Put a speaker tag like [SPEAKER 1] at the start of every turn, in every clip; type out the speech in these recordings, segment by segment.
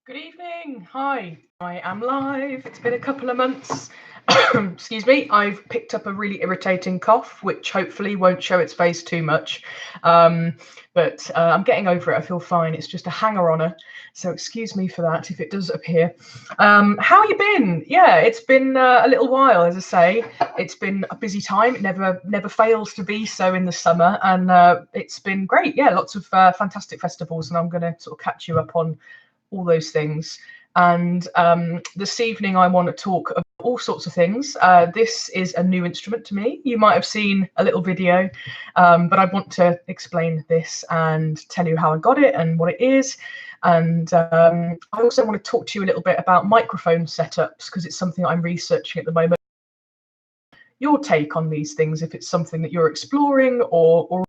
[SPEAKER 1] Good evening. Hi, I am live. It's been a couple of months. Excuse me. I've picked up a really irritating cough, which hopefully won't show its face too much. But I'm getting over it. I feel fine. It's just a hanger-oner. So excuse me for that if it does appear. How you been? Yeah, it's been a little while, as I say. It's been a busy time. It never fails to be so in the summer, and it's been great. Yeah, lots of fantastic festivals, and I'm going to sort of catch you up on all those things. And this evening I want to talk about all sorts of things. This is a new instrument to me. You might have seen a little video, but I want to explain this and tell you how I got it and what it is. And I also want to talk to you a little bit about microphone setups, because it's something I'm researching at the moment. Your take on these things, if it's something that you're exploring or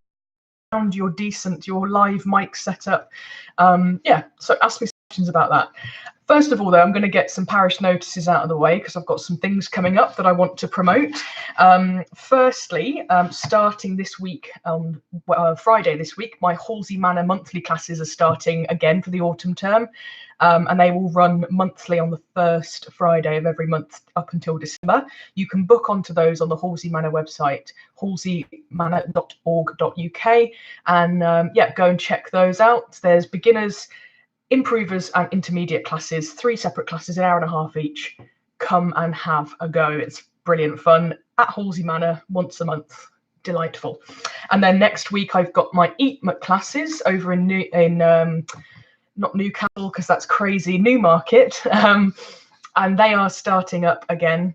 [SPEAKER 1] around your live mic setup. Yeah, so ask me questions about that. First of all, though, I'm going to get some parish notices out of the way because I've got some things coming up that I want to promote. Firstly, starting this week, on Friday this week, my Halsey Manor monthly classes are starting again for the autumn term. And they will run monthly on the first Friday of every month up until December. You can book onto those on the Halsey Manor website, halseymanor.org.uk, and yeah, go and check those out. There's beginners, improvers and intermediate classes, 3 separate classes, an hour and a half each. Come and have a go. It's brilliant fun at Halsey Manor once a month. Delightful. And then next week I've got my EatMut classes over in not Newcastle, because that's crazy, Newmarket, and they are starting up again,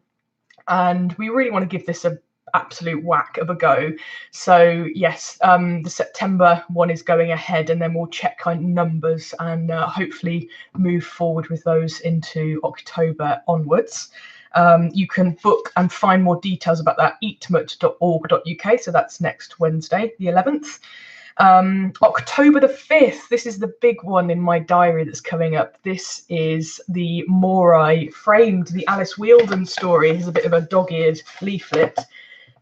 [SPEAKER 1] and we really want to give this a absolute whack of a go. So yes, the September one is going ahead, and then we'll check kind of numbers and hopefully move forward with those into October onwards. You can book and find more details about that eatmut.org.uk. So that's next Wednesday, the 11th. October the 5th, this is the big one in my diary that's coming up. This is the Morai framed, the Alice Wheeldon story. It's a bit of a dog-eared leaflet.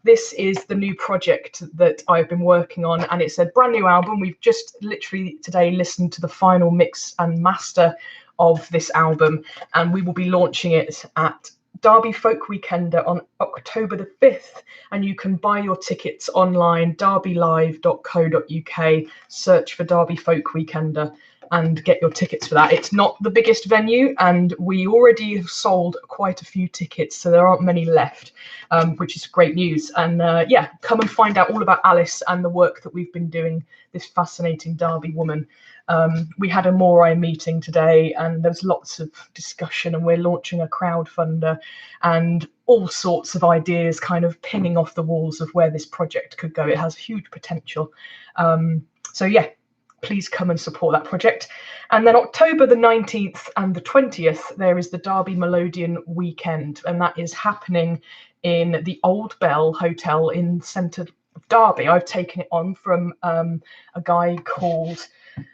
[SPEAKER 1] This is the new project that I've been working on, and it's a brand new album. We've just literally today listened to the final mix and master of this album, and we will be launching it at Derby Folk Weekender on October the 5th, and you can buy your tickets online, derbylive.co.uk, search for Derby Folk Weekender and get your tickets for that. It's not the biggest venue, and we already have sold quite a few tickets, so there aren't many left, which is great news. And yeah, come and find out all about Alice and the work that we've been doing, this fascinating Derby woman. We had a Morai meeting today, and there's lots of discussion, and we're launching a crowdfunder and all sorts of ideas kind of pinging off the walls of where this project could go. It has huge potential. So yeah, please come and support that project. And then October the 19th and the 20th, there is the Derby Melodeon weekend, and that is happening in the Old Bell Hotel in centre of Derby. I've taken it on from a guy called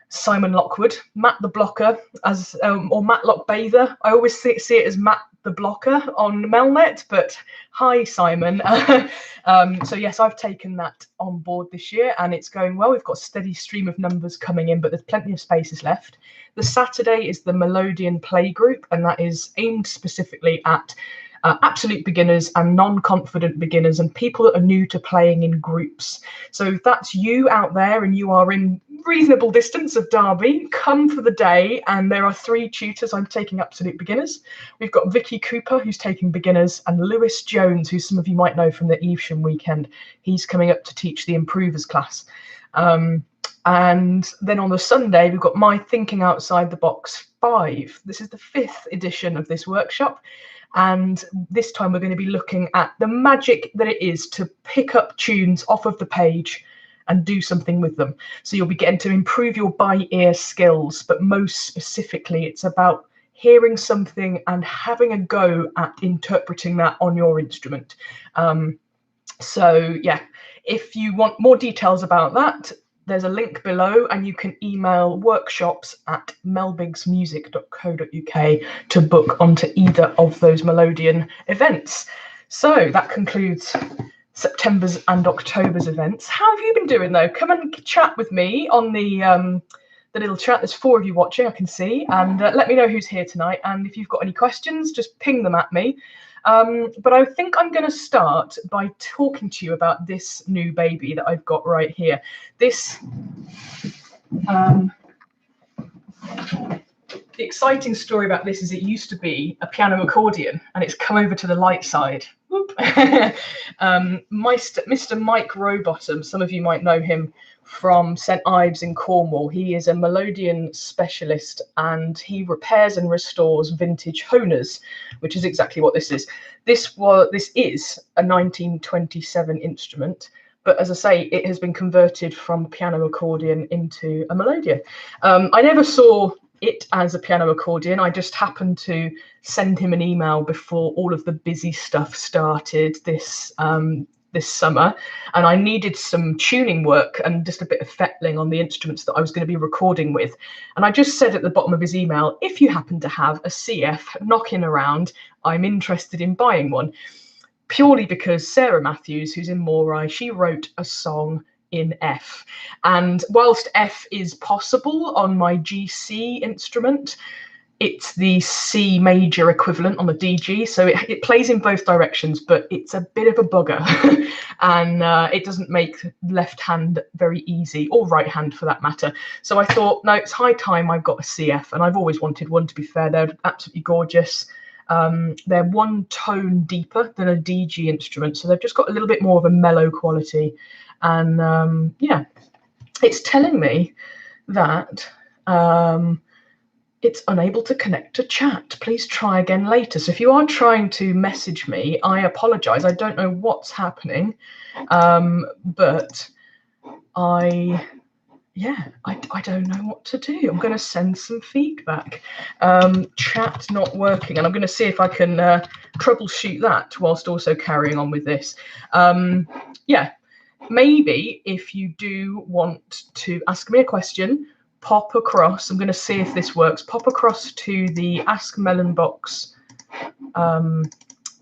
[SPEAKER 1] Simon Lockwood, Matt the Blocker, as or Matt Lockbather. I always see it as Matt the Blocker on Melnet, but hi Simon. So yes, I've taken that on board this year, and it's going well. We've got a steady stream of numbers coming in, but there's plenty of spaces left. The Saturday is the Melodeon Play Group, and that is aimed specifically at absolute beginners and non-confident beginners and people that are new to playing in groups. So if that's you out there and you are in reasonable distance of Derby, come for the day. And there are 3 tutors. I'm taking absolute beginners. We've got Vicky Cooper, who's taking beginners, and Lewis Jones, who some of you might know from the Evesham weekend. He's coming up to teach the improvers class. And then on the Sunday, we've got my Thinking Outside the Box 5. This is the 5th edition of this workshop. And this time we're going to be looking at the magic that it is to pick up tunes off of the page and do something with them. So you'll be getting to improve your by-ear skills, but most specifically, it's about hearing something and having a go at interpreting that on your instrument. So yeah, if you want more details about that, there's a link below, and you can email workshops@melbiggsmusic.co.uk to book onto either of those Melodeon events. So that concludes September's and October's events. How have you been doing though? Come and chat with me on the the little chat. There's 4 of you watching, I can see, and let me know who's here tonight. And if you've got any questions, just ping them at me. But I think I'm going to start by talking to you about this new baby that I've got right here. This, the exciting story about this is it used to be a piano accordion, and it's come over to the light side. Mr. Mike Rowbottom, some of you might know him from St Ives in Cornwall. He is a Melodeon specialist, and he repairs and restores vintage Honers, which is exactly what this is. This is a 1927 instrument, but as I say, it has been converted from piano accordion into a Melodeon. I never saw it as a piano accordion. I just happened to send him an email before all of the busy stuff started this summer, and I needed some tuning work and just a bit of fettling on the instruments that I was going to be recording with. And I just said at the bottom of his email, if you happen to have a CF knocking around, I'm interested in buying one. Purely because Sarah Matthews, who's in Moray, she wrote a song in F. And whilst F is possible on my GC instrument, it's the C major equivalent on the DG. So it plays in both directions, but it's a bit of a bugger. And it doesn't make left hand very easy, or right hand for that matter. So I thought, no, it's high time I've got a CF. And I've always wanted one, to be fair. They're absolutely gorgeous. They're 1 tone deeper than a DG instrument. So they've just got a little bit more of a mellow quality. And yeah, it's telling me that it's unable to connect to chat. Please try again later. So if you are trying to message me, I apologize. I don't know what's happening, but I don't know what to do. I'm going to send some feedback. Chat not working, and I'm going to see if I can troubleshoot that whilst also carrying on with this. Yeah. Maybe if you do want to ask me a question, pop across. I'm going to see if this works. Pop across to the Ask Melon Box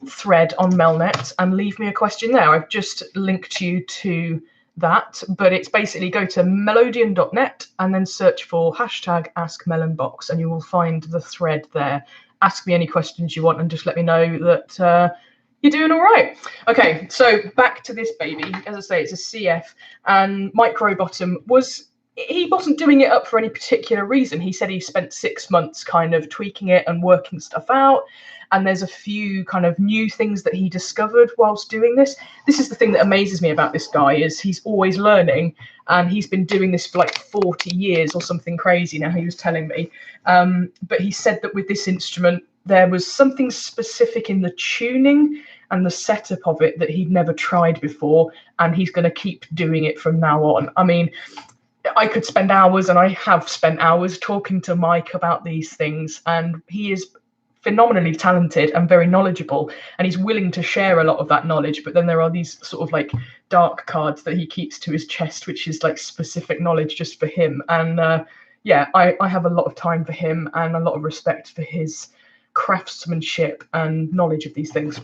[SPEAKER 1] thread on Melnet and leave me a question there. I've just linked you to that, but it's basically go to melodeon.net and then search for #AskMelonBox, and you will find the thread there. Ask me any questions you want and just let me know that you're doing all right. Okay, so back to this baby. As I say, it's a CF, and Mike Rowbottom he wasn't doing it up for any particular reason. He said he spent 6 months kind of tweaking it and working stuff out, and there's a few kind of new things that he discovered whilst doing this. This is the thing that amazes me about this guy, is he's always learning, and he's been doing this for like 40 years or something crazy now, he was telling me. But he said that with this instrument, there was something specific in the tuning and the setup of it that he'd never tried before, and he's going to keep doing it from now on. I mean, I could spend hours, and I have spent hours talking to Mike about these things, and he is phenomenally talented and very knowledgeable, and he's willing to share a lot of that knowledge. But then there are these sort of like dark cards that he keeps to his chest, which is like specific knowledge just for him. And yeah, I have a lot of time for him and a lot of respect for his craftsmanship and knowledge of these things.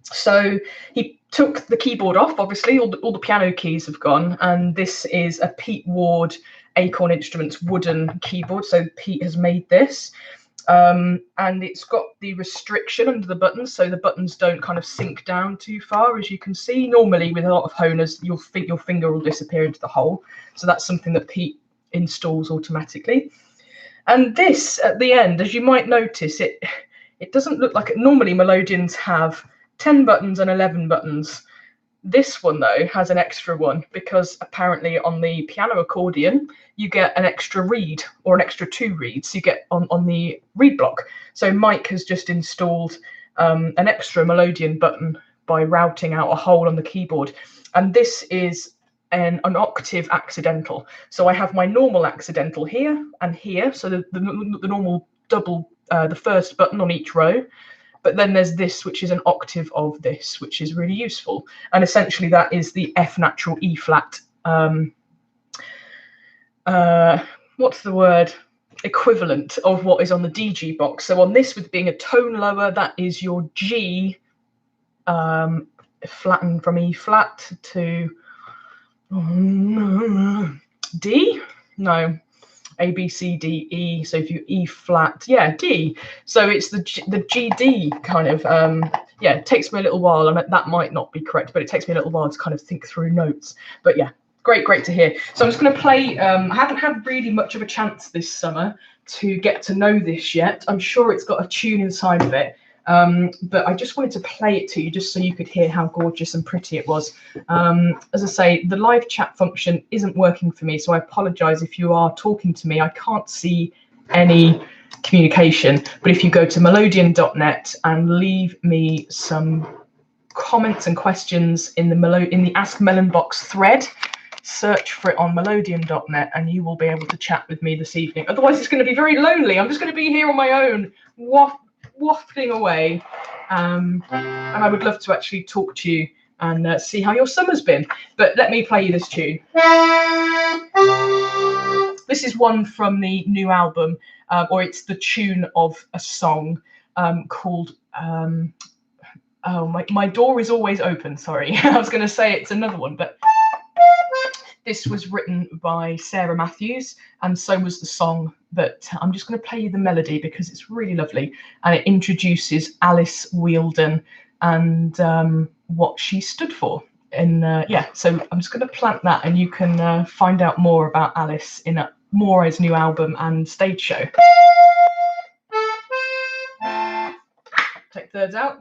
[SPEAKER 1] So he took the keyboard off, obviously, all the piano keys have gone, and this is a Pete Ward Acorn Instruments wooden keyboard. So Pete has made this, and it's got the restriction under the buttons, so the buttons don't kind of sink down too far, as you can see. Normally with a lot of Honers, you'll think your finger will disappear into the hole, so that's something that Pete installs automatically. And this at the end, as you might notice, it doesn't look like it. Normally Melodeons have 10 buttons and 11 buttons. This one, though, has an extra one, because apparently on the piano accordion, you get an extra reed, or an extra 2 reeds you get on the reed block. So Mike has just installed an extra Melodeon button by routing out a hole on the keyboard. And this is an octave accidental. So I have my normal accidental here and here. So the normal double, the first button on each row. But then there's this, which is an octave of this, which is really useful. And essentially that is the F natural E flat, what's the word, equivalent of what is on the DG box. So on this, with being a tone lower, that is your G, flattened from E flat to D? No. A, B, C, D, E. So if you E flat, yeah, D. So it's the G, D kind of, yeah, it takes me a little while, and that might not be correct, but it takes me a little while to kind of think through notes. But yeah, great to hear. So I'm just going to play, I haven't had really much of a chance this summer to get to know this yet. I'm sure it's got a tune inside of it. But I just wanted to play it to you just so you could hear how gorgeous and pretty it was. As I say, the live chat function isn't working for me, so I apologize if you are talking to me. I can't see any communication, but if you go to melodeon.net and leave me some comments and questions in the Ask Melon Box thread, search for it on melodeon.net, and you will be able to chat with me this evening. Otherwise, it's going to be very lonely. I'm just going to be here on my own, wafting away, and I would love to actually talk to you and see how your summer's been. But let me play you this tune. This is one from the new album, or it's the tune of a song called oh, my door is always open. Sorry, I was going to say it's another one, but this was written by Sarah Matthews, and so was the song. But I'm just going to play you the melody because it's really lovely, and it introduces Alice Wheeldon and what she stood for. And yeah, so I'm just going to plant that, and you can find out more about Alice in Mora's new album and stage show. Take thirds out.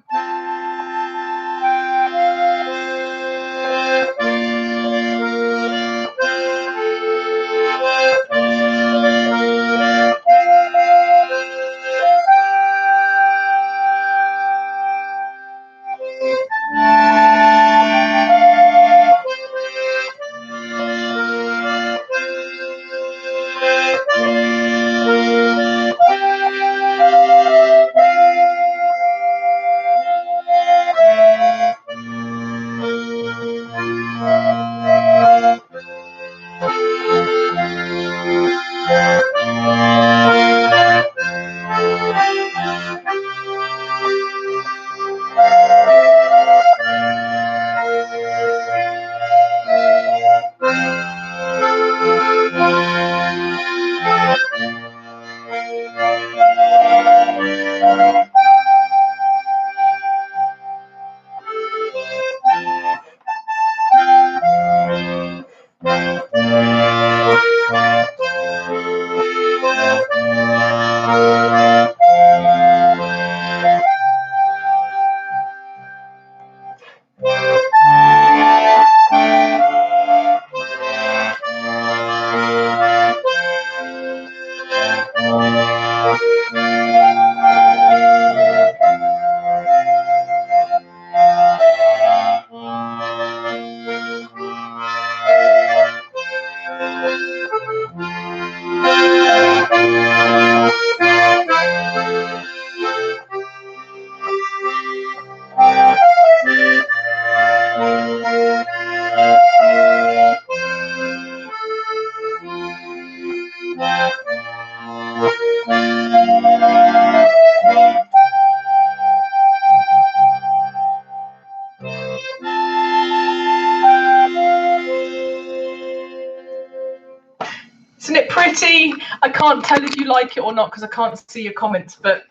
[SPEAKER 1] Isn't it pretty? I can't tell if you like it or not because I can't see your comments, but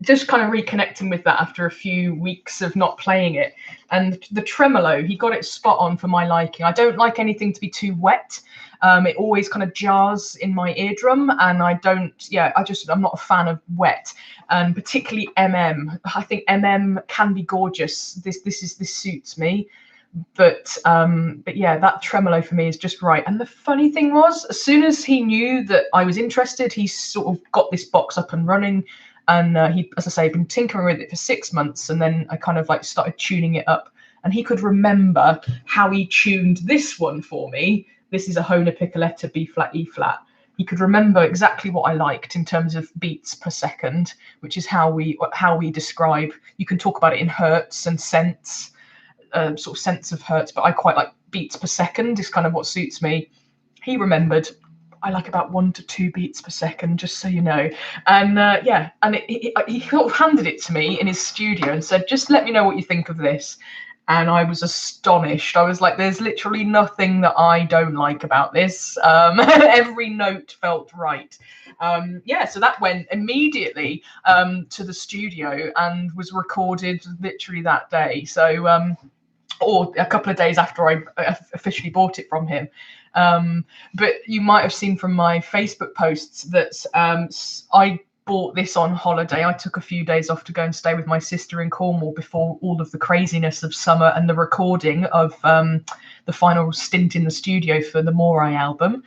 [SPEAKER 1] just kind of reconnecting with that after a few weeks of not playing it. And the tremolo, he got it spot on for my liking. I don't like anything to be too wet. It always kind of jars in my eardrum, and I'm not a fan of wet, and particularly MM. I think MM can be gorgeous. This suits me. But yeah, that tremolo for me is just right. And the funny thing was, as soon as he knew that I was interested, he sort of got this box up and running. And he, as I say, been tinkering with it for 6 months, and then I kind of like started tuning it up. And he could remember how he tuned this one for me. This is a Hona Piccoletta B flat E flat. He could remember exactly what I liked in terms of beats per second, which is how we describe. You can talk about it in hertz and cents, sort of cents of hertz, but I quite like beats per second. Is kind of what suits me. He remembered. I like about 1 to 2 beats per second, just so you know. And yeah, and he sort of handed it to me in his studio and said, just let me know what you think of this. and I was astonished. I was like, there's literally nothing that I don't like about this. Every note felt right. Yeah, so that went immediately to the studio and was recorded literally that day. So or a couple of days after I officially bought it from him. But you might have seen from my Facebook posts that I bought this on holiday. I took a few days off to go and stay with my sister in Cornwall before all of the craziness of summer and the recording of the final stint in the studio for the Moray album.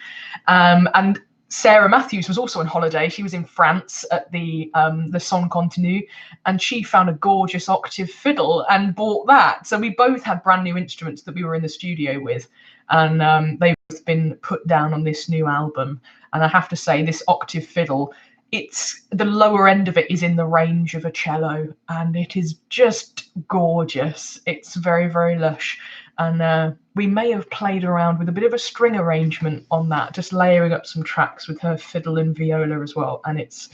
[SPEAKER 1] And Sarah Matthews was also on holiday. She was in France at the Son Continu, and she found a gorgeous octave fiddle and bought that. So we both had brand new instruments that we were in the studio with, and they've been put down on this new album. And I have to say, this octave fiddle, it's the lower end of it is in the range of a cello, and it is just gorgeous. It's very, very lush. And we may have played around with a bit of a string arrangement on that, just layering up some tracks with her fiddle and viola as well, and it's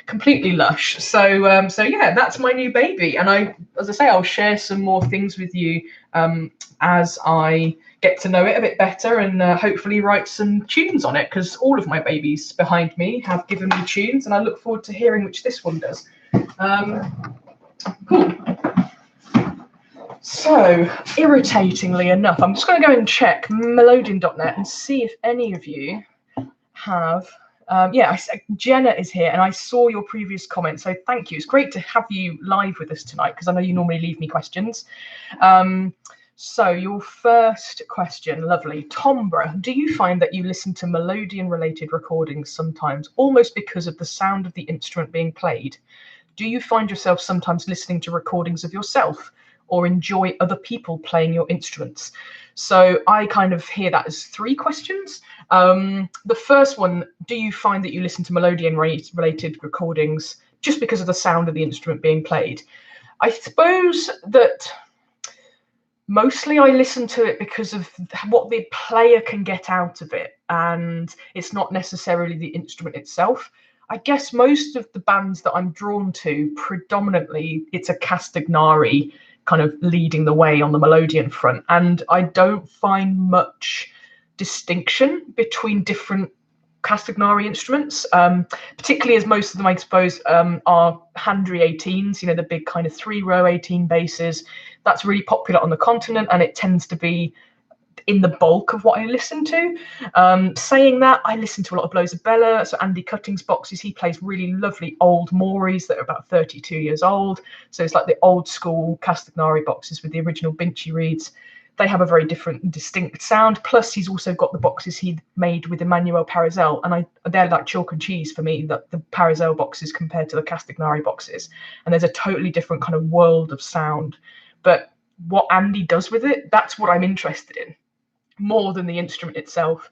[SPEAKER 1] completely lush. So so yeah, that's my new baby, and as I say, I'll share some more things with you as I get to know it a bit better, and hopefully write some tunes on it, because all of my babies behind me have given me tunes, and I look forward to hearing which this one does. Cool. So, irritatingly enough, I'm just going to go and check Melodeon.net and see if any of you have. Jenna is here, and I saw your previous comment, so thank you. It's great to have you live with us tonight, because I know you normally leave me questions. So your first question, lovely. Tombra, do you find that you listen to Melodeon-related recordings sometimes, almost because of the sound of the instrument being played? Do you find yourself sometimes listening to recordings of yourself, or enjoy other people playing your instruments? So I kind of hear that as three questions. The first one, do you find that you listen to Melodeon-related recordings just because of the sound of the instrument being played? I suppose that mostly I listen to it because of what the player can get out of it, and it's not necessarily the instrument itself. I guess most of the bands that I'm drawn to, predominantly, it's a Castagnari kind of leading the way on the Melodeon front, and I don't find much distinction between different Castagnari instruments, particularly as most of them, I suppose, are Handry 18s, you know, the big kind of 3-row 18 basses. That's really popular on the continent, and it tends to be in the bulk of what I listen to. Saying that, I listen to a lot of Blows of Bella, so Andy Cutting's boxes. He plays really lovely old Morays that are about 32 years old. So it's like the old school Castagnari boxes with the original Binchi reeds. They have a very different, distinct sound. Plus, he's also got the boxes he made with Emmanuel Parisel, and they're like chalk and cheese for me, the Parisel boxes compared to the Castagnari boxes. And there's a totally different kind of world of sound. But what Andy does with it, that's what I'm interested in, more than the instrument itself.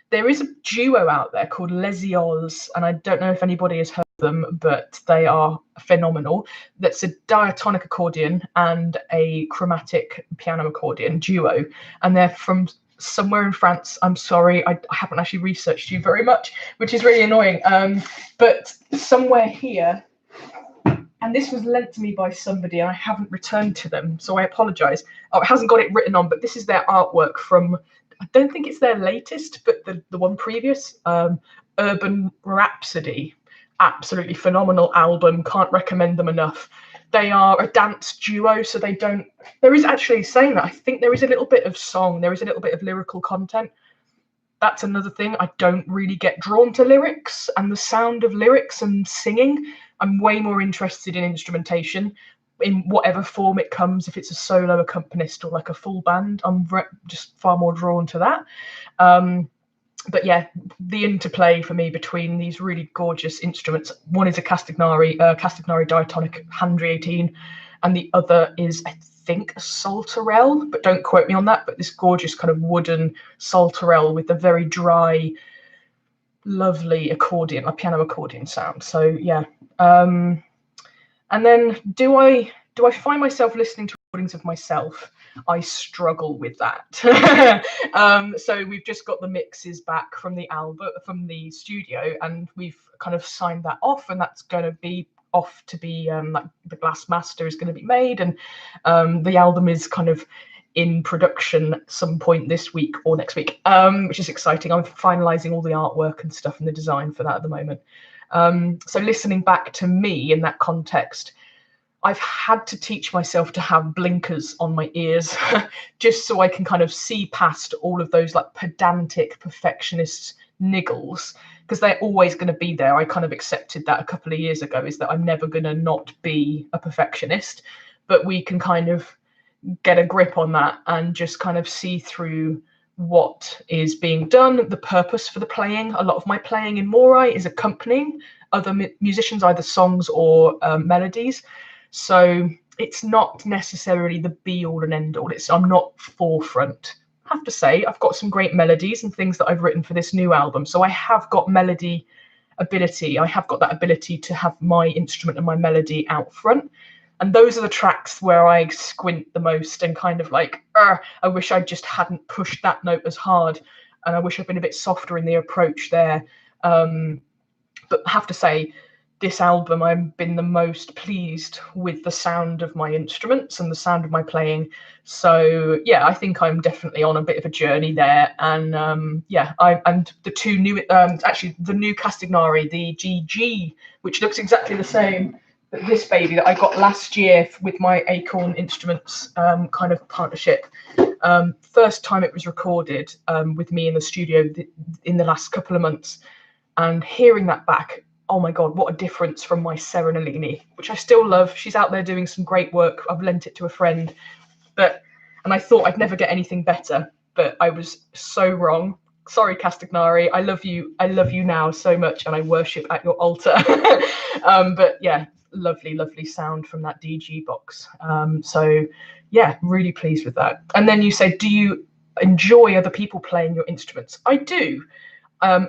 [SPEAKER 1] There is a duo out there called Les Ioles, and I don't know if anybody has heard them, but they are phenomenal. That's a diatonic accordion and a chromatic piano accordion duo, and they're from somewhere in France. I'm sorry, I haven't actually researched you very much, which is really annoying. But somewhere here, and this was lent to me by somebody, and I haven't returned to them, so I apologise. Oh, it hasn't got it written on, but this is their artwork from, I don't think it's their latest, but the one previous, Urban Rhapsody. Absolutely phenomenal album. Can't recommend them enough. They are a dance duo, so they don't. There is actually, saying that, I think there is a little bit of song. There is a little bit of lyrical content. That's another thing. I don't really get drawn to lyrics and the sound of lyrics and singing. I'm way more interested in instrumentation in whatever form it comes. If it's a solo accompanist or like a full band, I'm just far more drawn to that. But yeah, the interplay for me between these really gorgeous instruments. One is a Castagnari diatonic Handry 18, and the other is, I think, a Saltarell, but don't quote me on that. But this gorgeous kind of wooden Saltarell with a very dry, lovely accordion, a piano accordion sound. So yeah. And then do I find myself listening to recordings of myself? I struggle with that. So we've just got the mixes back from the album, from the studio, and we've kind of signed that off, and that's going to be off to be like the glass master is going to be made, and the album is kind of in production at some point this week or next week, which is exciting. I'm finalizing all the artwork and stuff and the design for that at the moment. So listening back to me in that context, I've had to teach myself to have blinkers on my ears just so I can kind of see past all of those like pedantic perfectionist niggles, because they're always going to be there. I kind of accepted that a couple of years ago, is that I'm never going to not be a perfectionist, but we can kind of get a grip on that and just kind of see through what is being done, the purpose for the playing. A lot of my playing in Morai is accompanying other musicians, either songs or melodies. So it's not necessarily the be all and end all. I'm not forefront. I have to say, I've got some great melodies and things that I've written for this new album. So I have got melody ability. I have got that ability to have my instrument and my melody out front. And those are the tracks where I squint the most and kind of like, I wish I just hadn't pushed that note as hard. And I wish I'd been a bit softer in the approach there. But I have to say, this album, I've been the most pleased with the sound of my instruments and the sound of my playing. So yeah, I think I'm definitely on a bit of a journey there. And and the two new, actually the new Castagnari, the GG, which looks exactly the same, but this baby that I got last year with my Acorn Instruments kind of partnership. First time it was recorded with me in the studio in the last couple of months, and hearing that back, oh my God, what a difference from my Serenalini, which I still love. She's out there doing some great work. I've lent it to a friend, and I thought I'd never get anything better, but I was so wrong. Sorry, Castagnari. I love you now so much, and I worship at your altar. But yeah, lovely sound from that DG box. So yeah, really pleased with that. And then you say, do you enjoy other people playing your instruments? I do.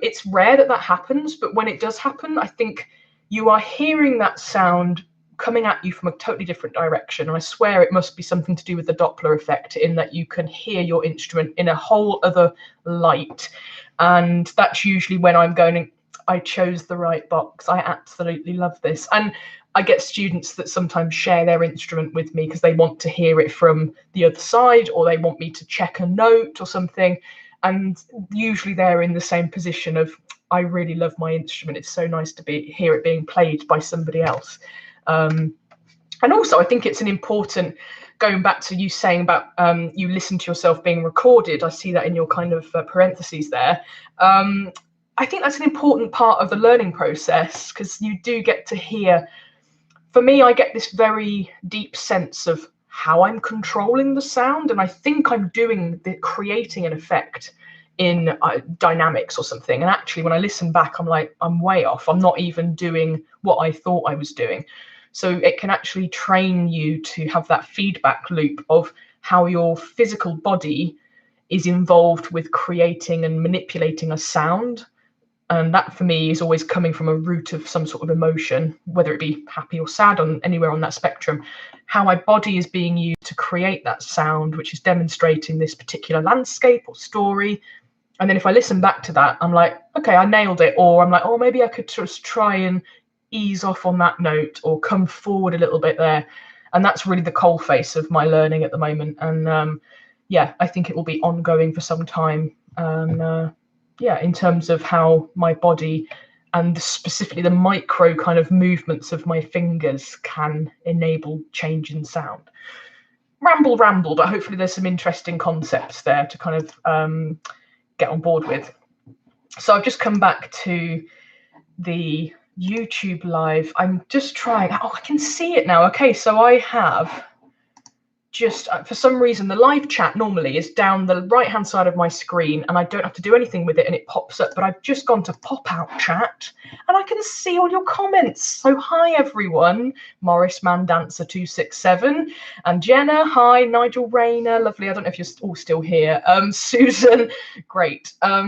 [SPEAKER 1] It's rare that happens, but when it does happen, I think you are hearing that sound coming at you from a totally different direction. And I swear it must be something to do with the Doppler effect, in that you can hear your instrument in a whole other light. And that's usually when I'm going, I chose the right box. I absolutely love this. And I get students that sometimes share their instrument with me because they want to hear it from the other side, or they want me to check a note or something. And usually they're in the same position of, I really love my instrument. It's so nice to hear it being played by somebody else. And also I think it's an important, going back to you saying about you listen to yourself being recorded. I see that in your kind of parentheses there. I think that's an important part of the learning process, because you do get to hear, for me, I get this very deep sense of how I'm controlling the sound, and I think I'm creating an effect in dynamics or something. And actually, when I listen back, I'm like, I'm way off. I'm not even doing what I thought I was doing. So it can actually train you to have that feedback loop of how your physical body is involved with creating and manipulating a sound. And that for me is always coming from a root of some sort of emotion, whether it be happy or sad, on anywhere on that spectrum. How my body is being used to create that sound, which is demonstrating this particular landscape or story. And then if I listen back to that, I'm like, okay, I nailed it. Or I'm like, oh, maybe I could just try and ease off on that note, or come forward a little bit there. And that's really the coalface of my learning at the moment. And yeah, I think it will be ongoing for some time. And yeah, in terms of how my body and specifically the micro kind of movements of my fingers can enable change in sound. Ramble, but hopefully there's some interesting concepts there to kind of get on board with. So I've just come back to the YouTube live. I'm just trying, oh, I can see it now. Okay, so I have just, for some reason, the live chat normally is down the right hand side of my screen, and I don't have to do anything with it and it pops up, but I've just gone to pop out chat and I can see all your comments. So hi everyone, Morris Man Dancer 267 and Jenna, hi, Nigel Rayner, lovely. I don't know if you're all still here. Susan, great. Blah,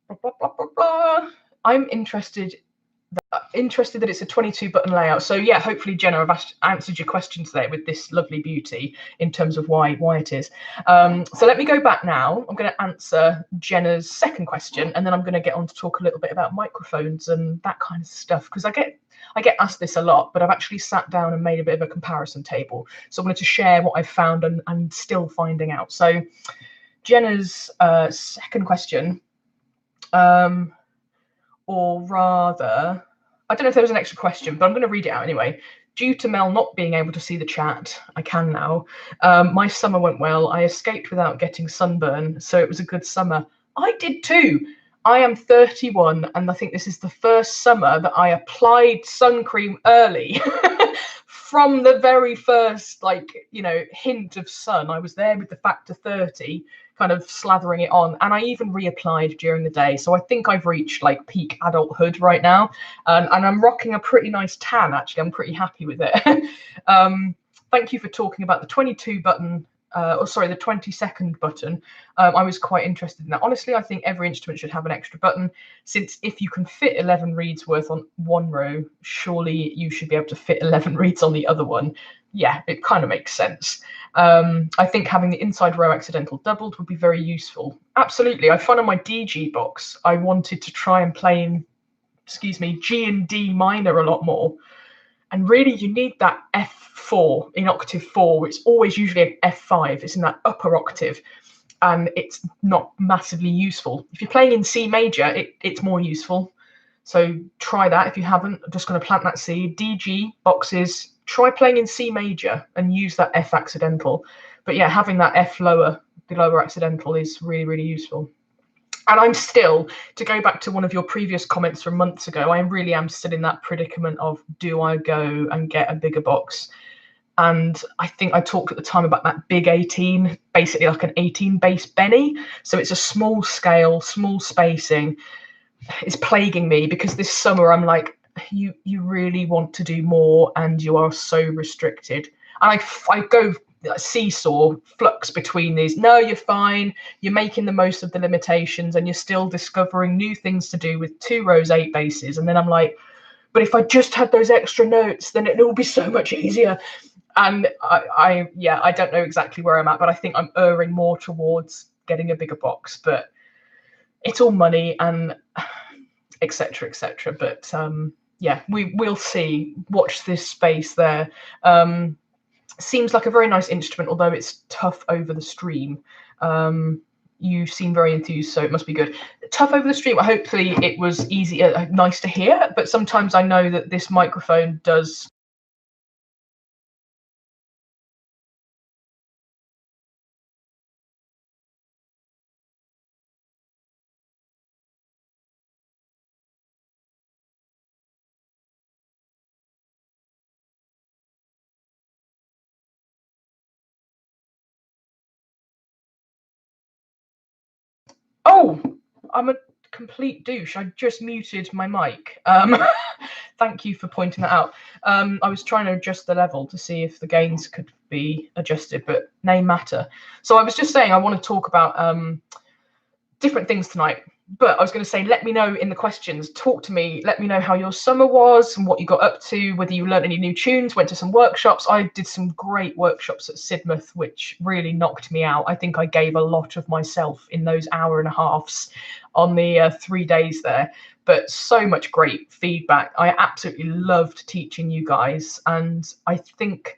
[SPEAKER 1] blah, blah, blah, blah. I'm interested interested that it's a 22 button layout. So yeah, hopefully Jenna, I've answered your questions there with this lovely beauty in terms of why it is. So let me go back now. I'm going to answer Jenna's second question, and then I'm going to get on to talk a little bit about microphones and that kind of stuff, because I get asked this a lot, but I've actually sat down and made a bit of a comparison table. So I wanted to share what I've found and still finding out. So Jenna's second question, or rather, I don't know if there was an extra question, but I'm going to read it out anyway. Due to Mel not being able to see the chat, I can now. My summer went well. I escaped without getting sunburn, so it was a good summer. I did too. I am 31, and I think this is the first summer that I applied sun cream early. From the very first, hint of sun. I was there with the factor 30, kind of slathering it on, and I even reapplied during the day. So I think I've reached like peak adulthood right now, and I'm rocking a pretty nice tan. Actually, I'm pretty happy with it. Thank you for talking about the 22 button. The 22nd button. I was quite interested in that. Honestly, I think every instrument should have an extra button, since if you can fit 11 reeds worth on one row, surely you should be able to fit 11 reeds on the other one. Yeah, it kind of makes sense. I think having the inside row accidental doubled would be very useful. Absolutely. I found on my DG box, I wanted to try and play in, G and D minor a lot more. And really, you need that F4 in octave 4. It's always usually an F5. It's in that upper octave, and it's not massively useful. If you're playing in C major, it's more useful. So try that if you haven't. I'm just going to plant that seed. DG boxes, try playing in C major and use that F accidental. But yeah, having that F lower, the lower accidental, is really, really useful. And I'm still, to go back to one of your previous comments from months ago, I really am still in that predicament of, do I go and get a bigger box? And I think I talked at the time about that big 18, basically like an 18 bass Benny. So it's a small scale, small spacing. It's plaguing me because this summer I'm like, you really want to do more and you are so restricted. And I go seesaw flux between these. No, you're fine, you're making the most of the limitations and you're still discovering new things to do with 2 rows 8 basses. And then I'm like, but if I just had those extra notes, then it will be so much easier. And I don't know exactly where I'm at, but I think I'm erring more towards getting a bigger box. But it's all money and etc. etc. But yeah, we'll see. Watch this space there. Seems like a very nice instrument, although it's tough over the stream. You seem very enthused, so it must be good. Tough over the stream. Hopefully it was easy, nice to hear, but sometimes I know that this microphone does. Oh, I'm a complete douche. I just muted my mic. Thank you for pointing that out. I was trying to adjust the level to see if the gains could be adjusted, but no matter. So I was just saying I want to talk about different things tonight. But I was going to say, let me know in the questions. Talk to me. Let me know how your summer was and what you got up to, whether you learned any new tunes, went to some workshops. I did some great workshops at Sidmouth, which really knocked me out. I think I gave a lot of myself in those hour and a halves on the 3 days there. But so much great feedback. I absolutely loved teaching you guys. And I think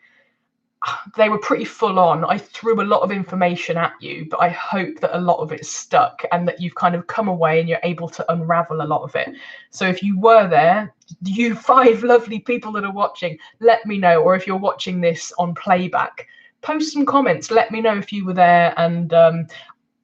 [SPEAKER 1] they were pretty full on. I threw a lot of information at you, but I hope that a lot of it stuck and that you've kind of come away and you're able to unravel a lot of it. So if you were there, you 5 lovely people that are watching, let me know. Or if you're watching this on playback, post some comments. Let me know if you were there. And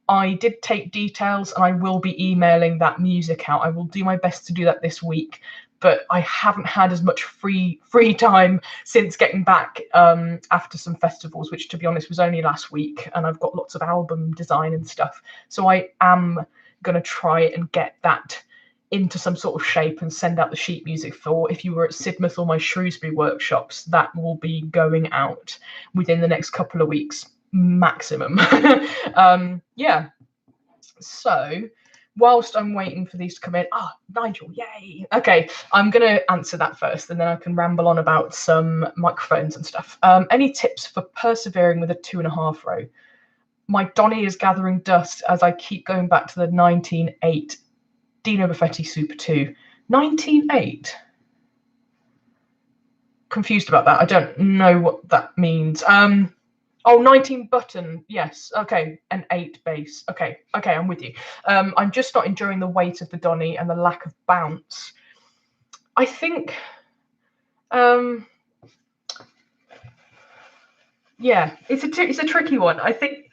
[SPEAKER 1] I did take details and I will be emailing that music out. I will do my best to do that this week. But I haven't had as much free time since getting back after some festivals, which to be honest was only last week, and I've got lots of album design and stuff. So I am going to try and get that into some sort of shape and send out the sheet music for, if you were at Sidmouth or my Shrewsbury workshops, that will be going out within the next couple of weeks maximum. Yeah, so whilst I'm waiting for these to come in, Nigel, yay. Okay, I'm going to answer that first, and then I can ramble on about some microphones and stuff. Any tips for persevering with a 2.5 row? My Donny is gathering dust as I keep going back to the 19.8 Dino Buffetti Super 2. 19.8? Confused about that. I don't know what that means. 19 button. Yes. Okay. An 8 bass. Okay. I'm with you. I'm just not enjoying the weight of the Donny and the lack of bounce. I think, yeah, it's a tricky one. I think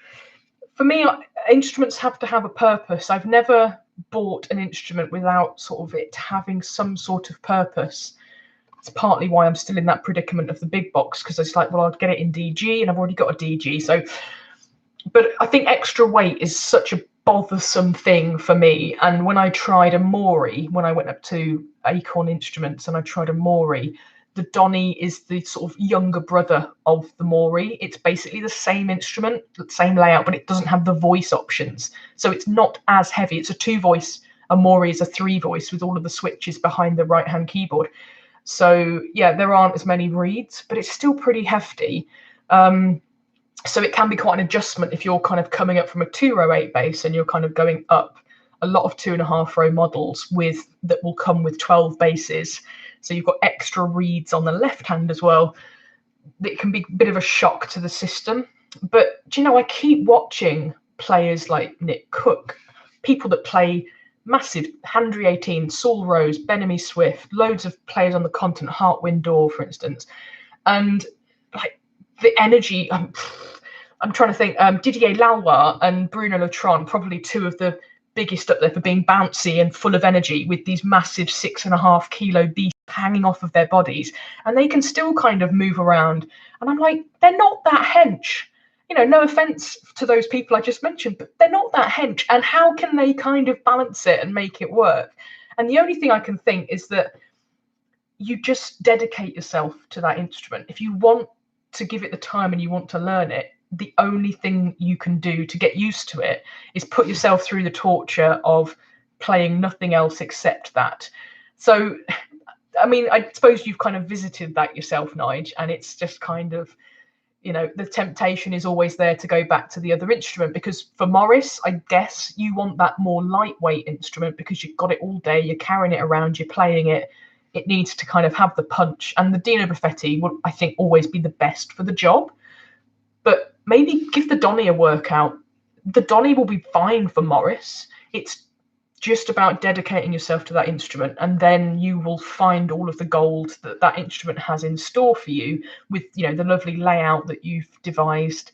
[SPEAKER 1] for me, instruments have to have a purpose. I've never bought an instrument without sort of it having some sort of purpose. It's partly why I'm still in that predicament of the big box, because it's like, well, I'll get it in DG and I've already got a DG. So, but I think extra weight is such a bothersome thing for me. And when I tried a Mori, when I went up to Acorn Instruments and I tried a Mori, the Donny is the sort of younger brother of the Mori. It's basically the same instrument, the same layout, but it doesn't have the voice options. So it's not as heavy. It's a 2-voice. A Mori is a 3-voice with all of the switches behind the right-hand keyboard. So yeah, there aren't as many reeds, but it's still pretty hefty. So it can be quite an adjustment if you're kind of coming up from a 2-row 8 bass and you're kind of going up. A lot of 2.5 row models that will come with 12 basses. So you've got extra reeds on the left hand as well. It can be a bit of a shock to the system. But do you know, I keep watching players like Nick Cook, people that play massive Handry 18, Saul Rose, Ben-Ami Swift, loads of players on the continent, Hartwind Door, for instance. And like the energy, I'm trying to think, Didier Lalois and Bruno Latron, probably two of the biggest up there for being bouncy and full of energy with these massive 6.5 kilo beasts hanging off of their bodies. And they can still kind of move around. And I'm like, they're not that hench. You know, no offense to those people I just mentioned, but they're not that hench. And how can they kind of balance it and make it work? And the only thing I can think is that you just dedicate yourself to that instrument. If you want to give it the time and you want to learn it, the only thing you can do to get used to it is put yourself through the torture of playing nothing else except that. So, I mean, I suppose you've kind of visited that yourself, Nige, and it's just kind of, you know, the temptation is always there to go back to the other instrument, because for Morris, I guess you want that more lightweight instrument because you've got it all day, you're carrying it around, you're playing it. It needs to kind of have the punch. And the Dino Buffetti will, I think, always be the best for the job. But maybe give the Donny a workout. The Donny will be fine for Morris. It's just about dedicating yourself to that instrument, and then you will find all of the gold that that instrument has in store for you with, you know, the lovely layout that you've devised,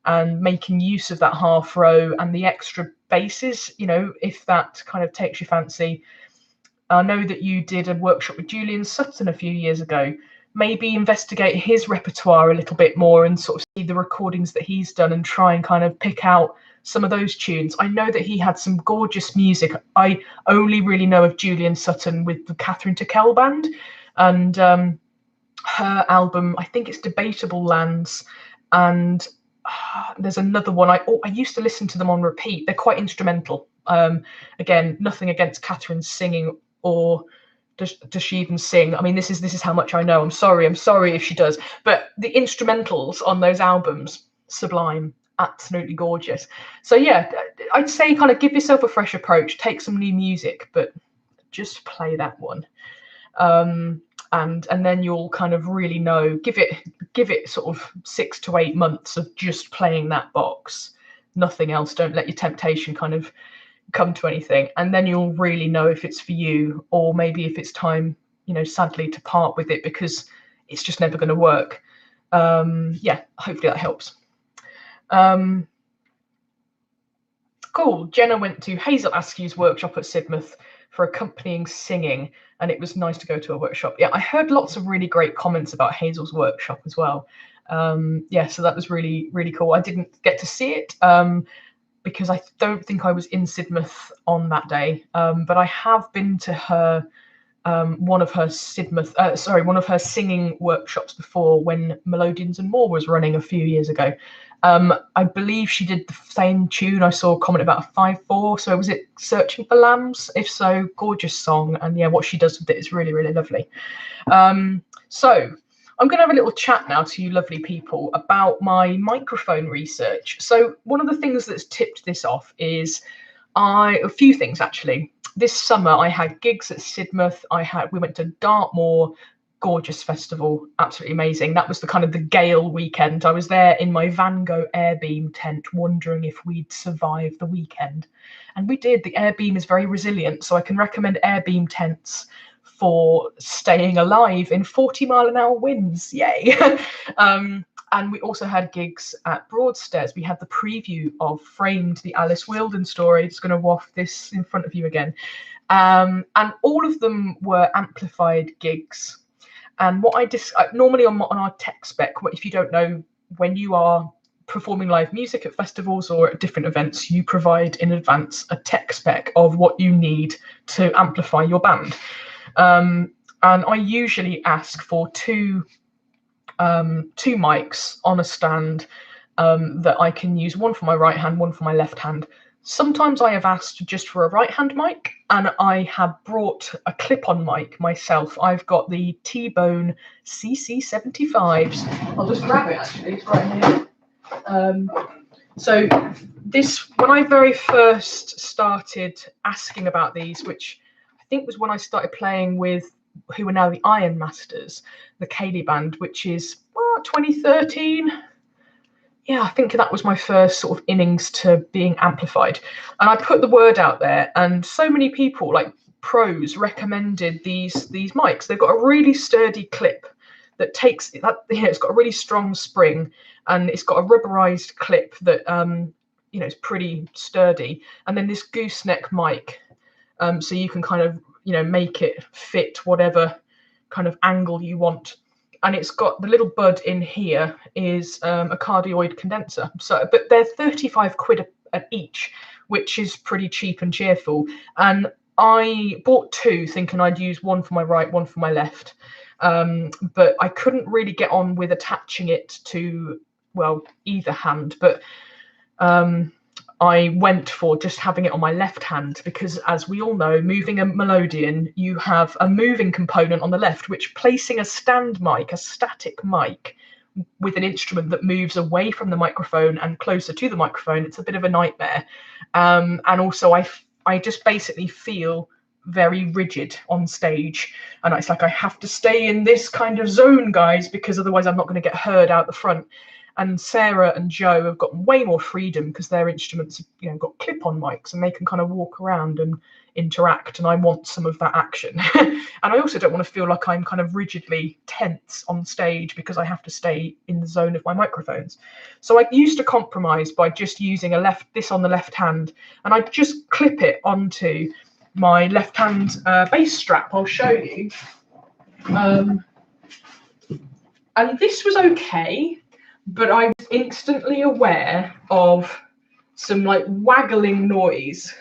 [SPEAKER 1] and making use of that half row and the extra basses, you know, if that kind of takes your fancy. I know that you did a workshop with Julian Sutton a few years ago. Maybe investigate his repertoire a little bit more and sort of see the recordings that he's done and try and kind of pick out some of those tunes. I know that he had some gorgeous music. I only really know of Julian Sutton with the Catherine Tickell Band, and her album, I think it's Debatable Lands, and there's another one. I used to listen to them on repeat. They're quite instrumental. Again, nothing against Catherine's singing, or does she even sing? I mean, this is how much I know. I'm sorry if she does. But the instrumentals on those albums, sublime, absolutely gorgeous. So yeah, I'd say kind of give yourself a fresh approach, take some new music, but just play that one. And then you'll kind of really know, give it sort of 6 to 8 months of just playing that box, nothing else. Don't let your temptation kind of come to anything, and then you'll really know if it's for you, or maybe if it's time, you know, sadly, to part with it because it's just never going to work. Yeah, hopefully that helps. Cool. Jenna went to Hazel Askew's workshop at Sidmouth for accompanying singing, and it was nice to go to a workshop. Yeah, I heard lots of really great comments about Hazel's workshop as well. Yeah, so that was really, really cool. I didn't get to see it because I don't think I was in Sidmouth on that day, but I have been to her one of her one of her singing workshops before, when Melodeons and More was running a few years ago. I believe she did the same tune. I saw a comment about a 5/4. So was it Searching for Lambs? If so, gorgeous song. And yeah, what she does with it is really, really lovely. So I'm going to have a little chat now to you lovely people about my microphone research. So one of the things that's tipped this off is a few things actually. This summer I had gigs at Sidmouth. We went to Dartmoor, gorgeous festival, absolutely amazing. That was the Gale weekend. I was there in my Van Gogh Airbeam tent, wondering if we'd survive the weekend, and we did. The Airbeam is very resilient, so I can recommend Airbeam tents for staying alive in 40-mile-an-hour winds. Yay! And we also had gigs at Broadstairs. We had the preview of Framed, the Alice Wilden story. Just going to waft this in front of you again. And all of them were amplified gigs. And what normally on our tech spec, if you don't know, when you are performing live music at festivals or at different events, you provide in advance a tech spec of what you need to amplify your band. And I usually ask for two mics on a stand that I can use, one for my right hand, one for my left hand. Sometimes I have asked just for a right hand mic, and I have brought a clip-on mic myself. I've got the T-Bone CC75s. I'll just grab it actually, it's right here. So this, when I very first started asking about these, which I think was when I started playing with who are now the Iron Masters, the Cayley band, which is 2013. Yeah, I think that was my first sort of innings to being amplified. And I put the word out there, and so many people, like pros, recommended these mics. They've got a really sturdy clip that takes that, it's got a really strong spring, and it's got a rubberized clip that is pretty sturdy. And then this gooseneck mic, so you can kind of make it fit whatever kind of angle you want. And it's got the little bud in here is a cardioid condenser. So, but they're 35 quid at each, which is pretty cheap and cheerful. And I bought two, thinking I'd use one for my right, one for my left. But I couldn't really get on with attaching it to, either hand. But I went for just having it on my left hand, because as we all know, moving a Melodeon, you have a moving component on the left, which placing a stand mic, a static mic, with an instrument that moves away from the microphone and closer to the microphone, it's a bit of a nightmare. And also I just basically feel very rigid on stage, and it's like I have to stay in this kind of zone, guys, because otherwise I'm not going to get heard out the front. And Sarah and Joe have got way more freedom because their instruments have got clip-on mics, and they can kind of walk around and interact, and I want some of that action. And I also don't want to feel like I'm kind of rigidly tense on stage because I have to stay in the zone of my microphones. So I used to compromise by just using this on the left hand, and I just clip it onto my left hand bass strap. I'll show you. And this was okay, but I was instantly aware of some like waggling noise,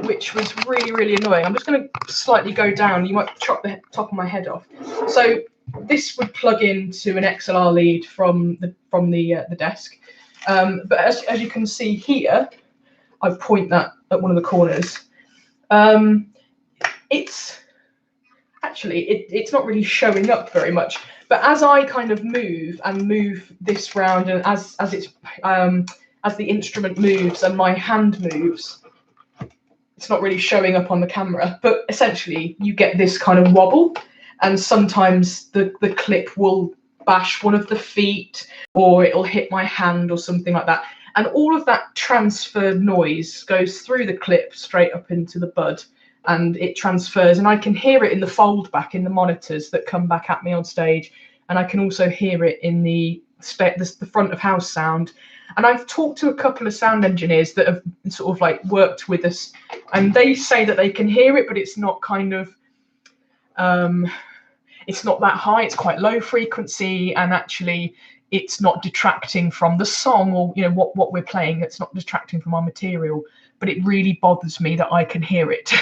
[SPEAKER 1] which was really, really annoying. I'm just going to slightly go down. You might chop the top of my head off. So this would plug into an XLR lead from the desk. But as you can see here, I point that at one of the corners. It's not really showing up very much. But as I kind of move this round, and as the instrument moves and my hand moves, it's not really showing up on the camera. But essentially, you get this kind of wobble, and sometimes the clip will bash one of the feet, or it'll hit my hand or something like that. And all of that transferred noise goes through the clip straight up into the bud, and it transfers, and I can hear it in the fold back in the monitors that come back at me on stage, and I can also hear it in the front of house sound. And I've talked to a couple of sound engineers that have sort of like worked with us, and they say that they can hear it, but it's not kind of it's not that high. It's quite low frequency, and actually it's not detracting from the song or what we're playing. It's not detracting from our material. but it really bothers me that I can hear it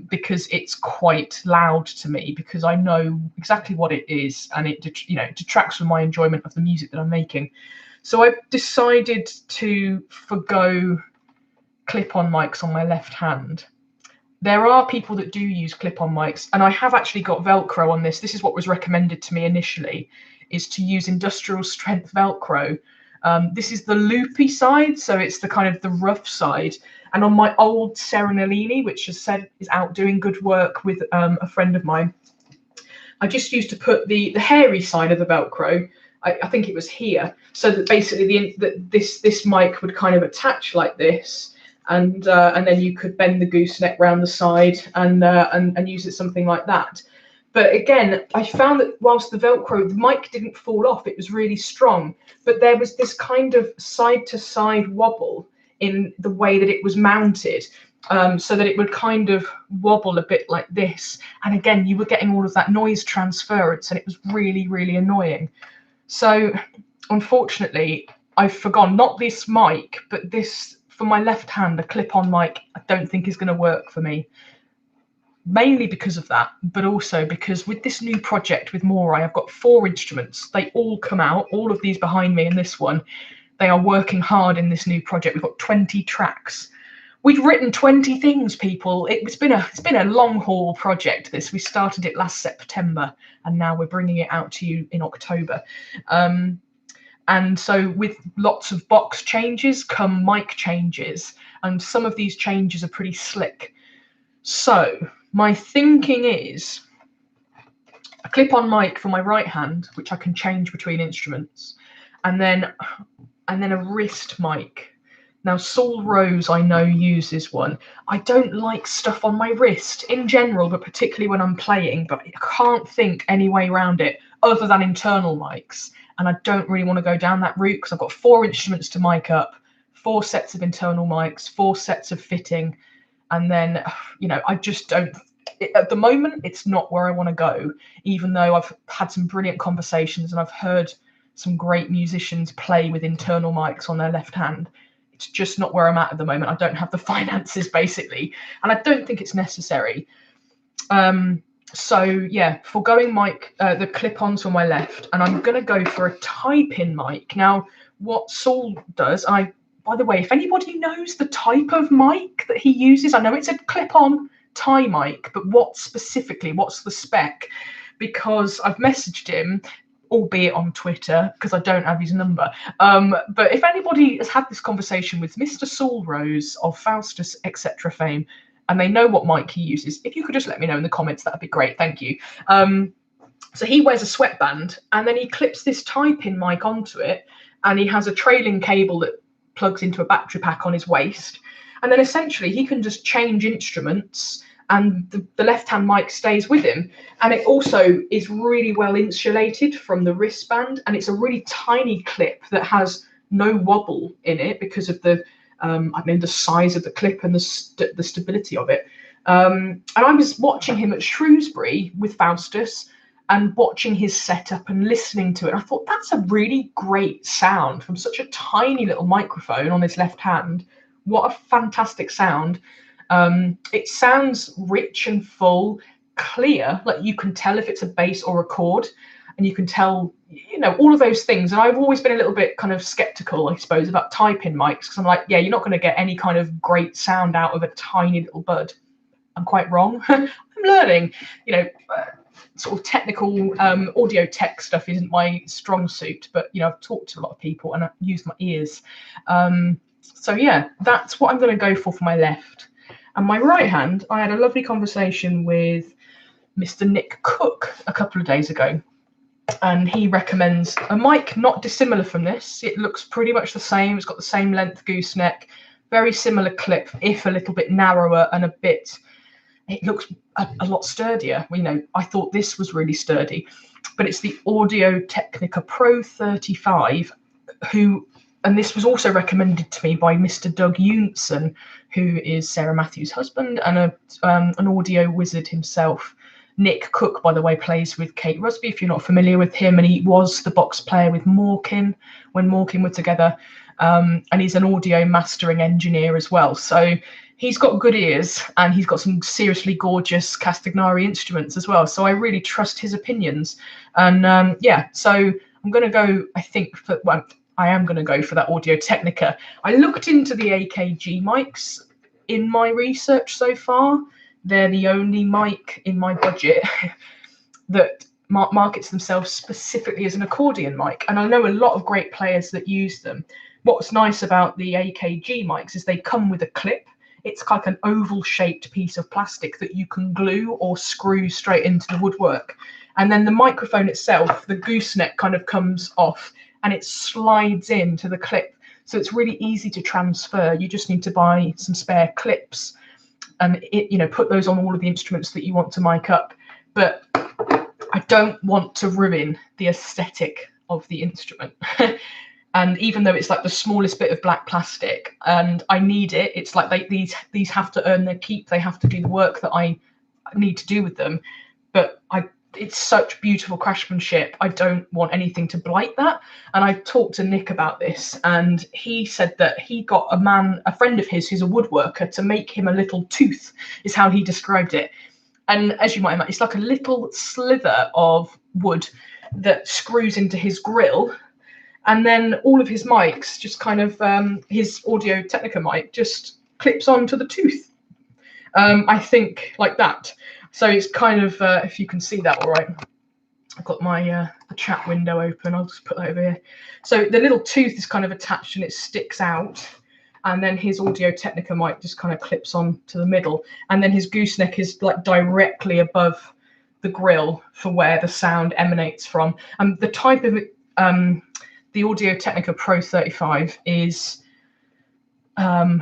[SPEAKER 1] because it's quite loud to me, because I know exactly what it is, and it detracts from my enjoyment of the music that I'm making. So I've decided to forgo clip-on mics on my left hand. There are people that do use clip-on mics, and I have actually got Velcro on this. This is what was recommended to me initially, is to use industrial strength Velcro. This is the loopy side, so it's the kind of the rough side. And on my old Serenalini, which has said is out doing good work with a friend of mine, I just used to put the hairy side of the Velcro. I think it was here, so that basically this mic would kind of attach like this, and then you could bend the gooseneck round the side and use it something like that. But again, I found that whilst the mic didn't fall off, it was really strong, but there was this kind of side-to-side wobble in the way that it was mounted, so that it would kind of wobble a bit like this. And again, you were getting all of that noise transference, and it was really, really annoying. So unfortunately, I've forgone not this mic, but this, for my left hand, a clip-on mic, I don't think is going to work for me. Mainly because of that, but also because with this new project with Morai, I've got 4 instruments. They all come out, all of these behind me and this one. They are working hard in this new project. We've got 20 tracks. We've written 20 things, people. It's been a long haul project, this. We started it last September, and now we're bringing it out to you in October. And so with lots of box changes come mic changes, and some of these changes are pretty slick. So my thinking is a clip-on mic for my right hand, which I can change between instruments, and then a wrist mic. Now, Saul Rose, I know, uses one. I don't like stuff on my wrist in general, but particularly when I'm playing, but I can't think any way around it other than internal mics. And I don't really want to go down that route because I've got 4 instruments to mic up, 4 sets of internal mics, 4 sets of fitting. And then, I just don't, at the moment, it's not where I want to go, even though I've had some brilliant conversations and I've heard some great musicians play with internal mics on their left hand. It's just not where I'm at the moment. I don't have the finances, basically, and I don't think it's necessary. So yeah, foregoing mic, the clip-ons on my left, and I'm going to go for a tie-pin mic. Now, what Saul does, by the way, if anybody knows the type of mic that he uses, I know it's a clip-on tie mic, but what's the spec? Because I've messaged him, albeit on Twitter, because I don't have his number. But if anybody has had this conversation with Mr. Saul Rose of Faustus, etc. fame, and they know what mic he uses, if you could just let me know in the comments, that'd be great. Thank you. So he wears a sweatband, and then he clips this tie-pin mic onto it, and he has a trailing cable that plugs into a battery pack on his waist. And then essentially he can just change instruments, and the left-hand mic stays with him. And it also is really well insulated from the wristband, and it's a really tiny clip that has no wobble in it because of the size of the clip and the stability of it. And I was watching him at Shrewsbury with Faustus and watching his setup and listening to it. I thought, that's a really great sound from such a tiny little microphone on his left hand. What a fantastic sound. It sounds rich and full, clear, like you can tell if it's a bass or a chord, and you can tell, all of those things. And I've always been a little bit kind of skeptical, I suppose, about tie-pin mics, because I'm like, yeah, you're not going to get any kind of great sound out of a tiny little bud. I'm quite wrong. I'm learning, sort of technical audio tech stuff isn't my strong suit, but I've talked to a lot of people and I've used my ears. So yeah, that's what I'm going to go for my left. And my right hand, I had a lovely conversation with Mr. Nick Cook a couple of days ago, and he recommends a mic not dissimilar from this. It looks pretty much the same. It's got the same length gooseneck, very similar clip, if a little bit narrower and it looks a lot sturdier. I thought this was really sturdy, but it's the Audio Technica Pro 35, and this was also recommended to me by Mr. Doug Unson, who is Sarah Matthews' husband and an audio wizard himself. Nick Cook, by the way, plays with Kate Rusby, if you're not familiar with him, and he was the box player with Morkin when Morkin were together. and he's an audio mastering engineer as well. So he's got good ears, and he's got some seriously gorgeous Castagnari instruments as well. So I really trust his opinions. And yeah, so I'm going to go, I think, I am going to go for that Audio Technica. I looked into the AKG mics in my research so far. They're the only mic in my budget that markets themselves specifically as an accordion mic. And I know a lot of great players that use them. What's nice about the AKG mics is they come with a clip. It's like an oval shaped piece of plastic that you can glue or screw straight into the woodwork. And then the microphone itself, the gooseneck kind of comes off and it slides into the clip. So it's really easy to transfer. You just need to buy some spare clips and put those on all of the instruments that you want to mic up. But I don't want to ruin the aesthetic of the instrument. And even though it's like the smallest bit of black plastic and I need it, it's like these have to earn their keep. They have to do the work that I need to do with them. But it's such beautiful craftsmanship. I don't want anything to blight that. And I talked to Nick about this, and he said that he got a friend of his who's a woodworker to make him a little tooth, is how he described it. And as you might imagine, it's like a little slither of wood that screws into his grill. And then all of his mics just kind of, his Audio Technica mic just clips onto the tooth. I think like that. So it's kind of, if you can see that all right, I've got my the chat window open. I'll just put that over here. So the little tooth is kind of attached and it sticks out. And then his Audio Technica mic just kind of clips on to the middle. And then his gooseneck is like directly above the grill for where the sound emanates from. And the type of the Audio Technica Pro 35 is a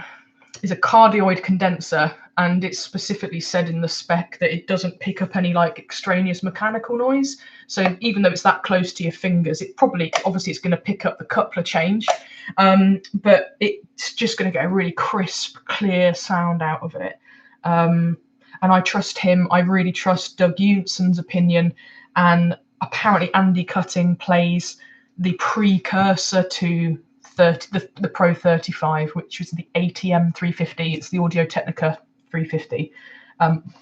[SPEAKER 1] cardioid condenser, and it's specifically said in the spec that it doesn't pick up any like extraneous mechanical noise. So even though it's that close to your fingers, obviously it's going to pick up the coupler change, but it's just going to get a really crisp, clear sound out of it. And I trust him. I really trust Doug Eunsen's opinion, and apparently Andy Cutting plays the precursor to the Pro 35, which was the ATM 350. It's the Audio Technica 350.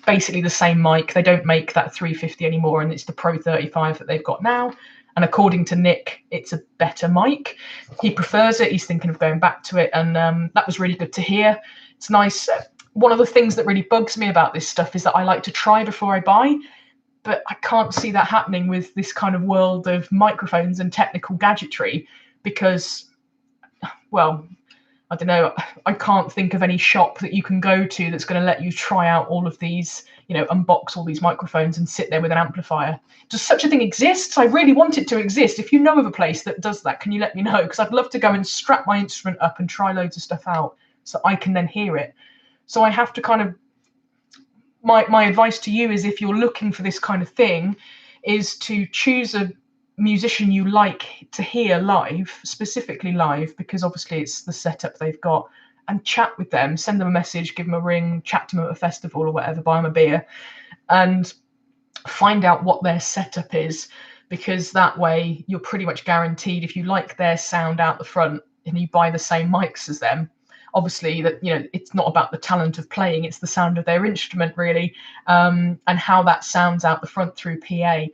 [SPEAKER 1] Basically the same mic. They don't make that 350 anymore, and it's the Pro 35 that they've got now. And according to Nick, it's a better mic. He prefers it. He's thinking of going back to it, and that was really good to hear. It's nice. One of the things that really bugs me about this stuff is that I like to try before I buy. But I can't see that happening with this kind of world of microphones and technical gadgetry because, well, I don't know, I can't think of any shop that you can go to that's going to let you try out all of these, unbox all these microphones and sit there with an amplifier. Does such a thing exist? I really want it to exist. If you know of a place that does that, can you let me know? Because I'd love to go and strap my instrument up and try loads of stuff out so I can then hear it. So I have to kind of, my advice to you is, if you're looking for this kind of thing, is to choose a musician you like to hear live, specifically live, because obviously it's the setup they've got, and chat with them, send them a message, give them a ring, chat to them at a festival or whatever, buy them a beer, and find out what their setup is, because that way you're pretty much guaranteed, if you like their sound out the front and you buy the same mics as them, obviously that it's not about the talent of playing, it's the sound of their instrument really, and how that sounds out the front through PA.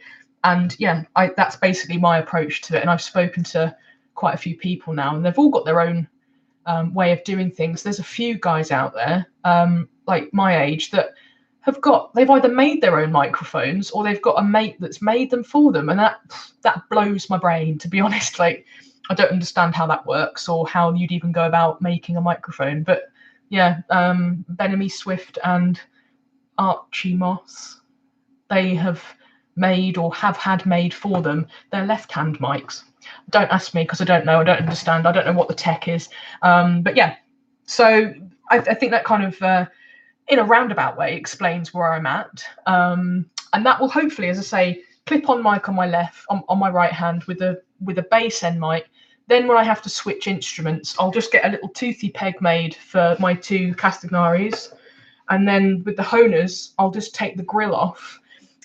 [SPEAKER 1] And yeah, that's basically my approach to it. And I've spoken to quite a few people now, and they've all got their own way of doing things. There's a few guys out there like my age that they've either made their own microphones or they've got a mate that's made them for them, and that blows my brain, to be honest. Like, I don't understand how that works or how you'd even go about making a microphone. But yeah, Benemy Swift and Archie Moss, they have made or have had made for them their left-hand mics. Don't ask me because I don't know. I don't understand. I don't know what the tech is. But yeah, so I think that kind of, in a roundabout way, explains where I'm at. And that will hopefully, as I say, clip-on mic on my left, on my right hand with a bass end mic. Then when I have to switch instruments, I'll just get a little toothy peg made for my two Castagnaris. And then with the Honers, I'll just take the grill off.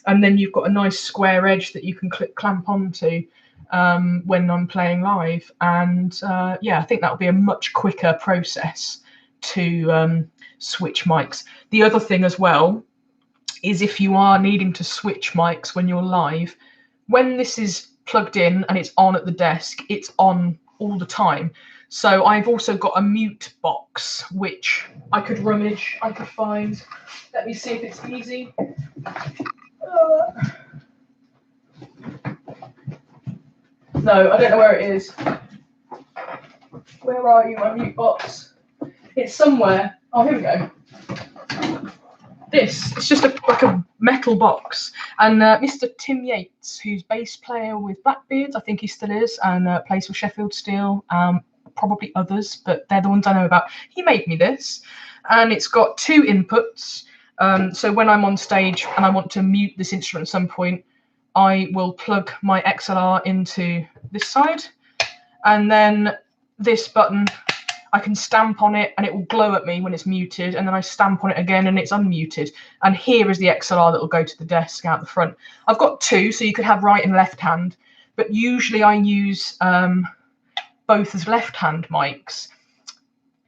[SPEAKER 1] And then you've got a nice square edge that you can clamp onto. when I'm playing live. And yeah, I think that would be a much quicker process to switch mics. The other thing as well is if you are needing to switch mics when you're live, when this is plugged in and it's on at the desk, it's on all the time. So I've also got a mute box, which I could rummage, I could find. Let me see if it's easy. No, I don't know where it is. Where are you, my mute box? It's somewhere. Oh, here we go. It's just like a metal box. And Mr. Tim Yates, who's bass player with Blackbeards, I think he still is, and plays for Sheffield Steel, probably others, but they're the ones I know about. He made me this, and it's got 2 inputs. So when I'm on stage and I want to mute this instrument at some point, I will plug my XLR into this side, and then this button, I can stamp on it and it will glow at me when it's muted, and then I stamp on it again and it's unmuted. And here is the XLR that will go to the desk out the front. I've got 2, so you could have right and left hand, but usually I use both as left hand mics.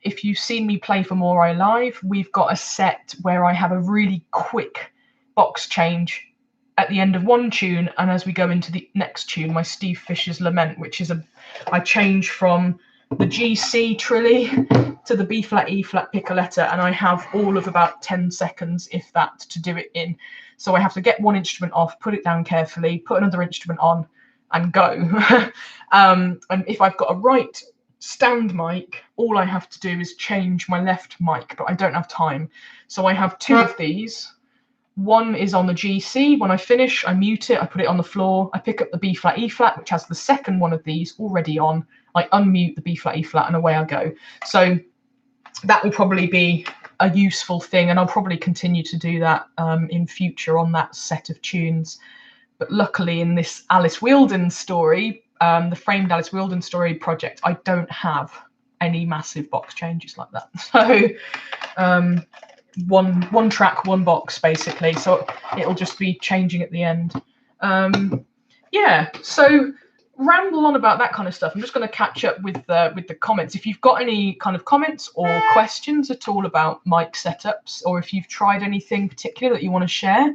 [SPEAKER 1] If you've seen me play for More I Live, we've got a set where I have a really quick box change at the end of one tune, and as we go into the next tune, my Steve Fisher's Lament, which is I change from the GC trilly to the B flat, E flat piccoletta, and I have all of about 10 seconds, if that, to do it in. So I have to get one instrument off, put it down carefully, put another instrument on, and go. And if I've got a right stand mic, all I have to do is change my left mic, but I don't have time. So I have 2 of these. One is on the GC. When I finish, I mute it, I put it on the floor, I pick up the B flat, E flat, which has the second one of these already on. I unmute the B flat, E flat, and away I go. So that will probably be a useful thing, and I'll probably continue to do that in future on that set of tunes. But luckily in this Alice Wheeldon story, the framed Alice Wheeldon story project, I don't have any massive box changes like that. So one track, one box, basically. So it'll just be changing at the end. Yeah, so ramble on about that kind of stuff. I'm just going to catch up with the comments. If you've got any kind of comments or questions at all about mic setups, or if you've tried anything particular that you want to share,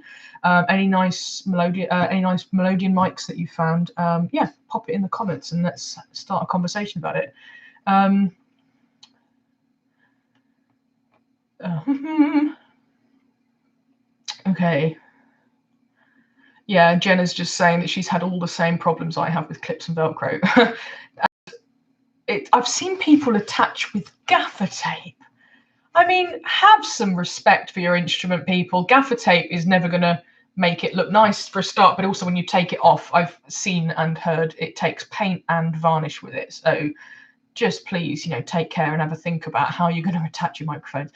[SPEAKER 1] any nice Melodeon mics that you found, yeah, pop it in the comments and let's start a conversation about it. Okay. Yeah, Jenna's just saying that she's had all the same problems I have with clips and Velcro. I've seen people attach with gaffer tape. I mean, have some respect for your instrument, people. Gaffer tape is never going to make it look nice for a start, but also when you take it off, I've seen and heard it takes paint and varnish with it. So just please, you know, take care and have a think about how you're going to attach your microphones.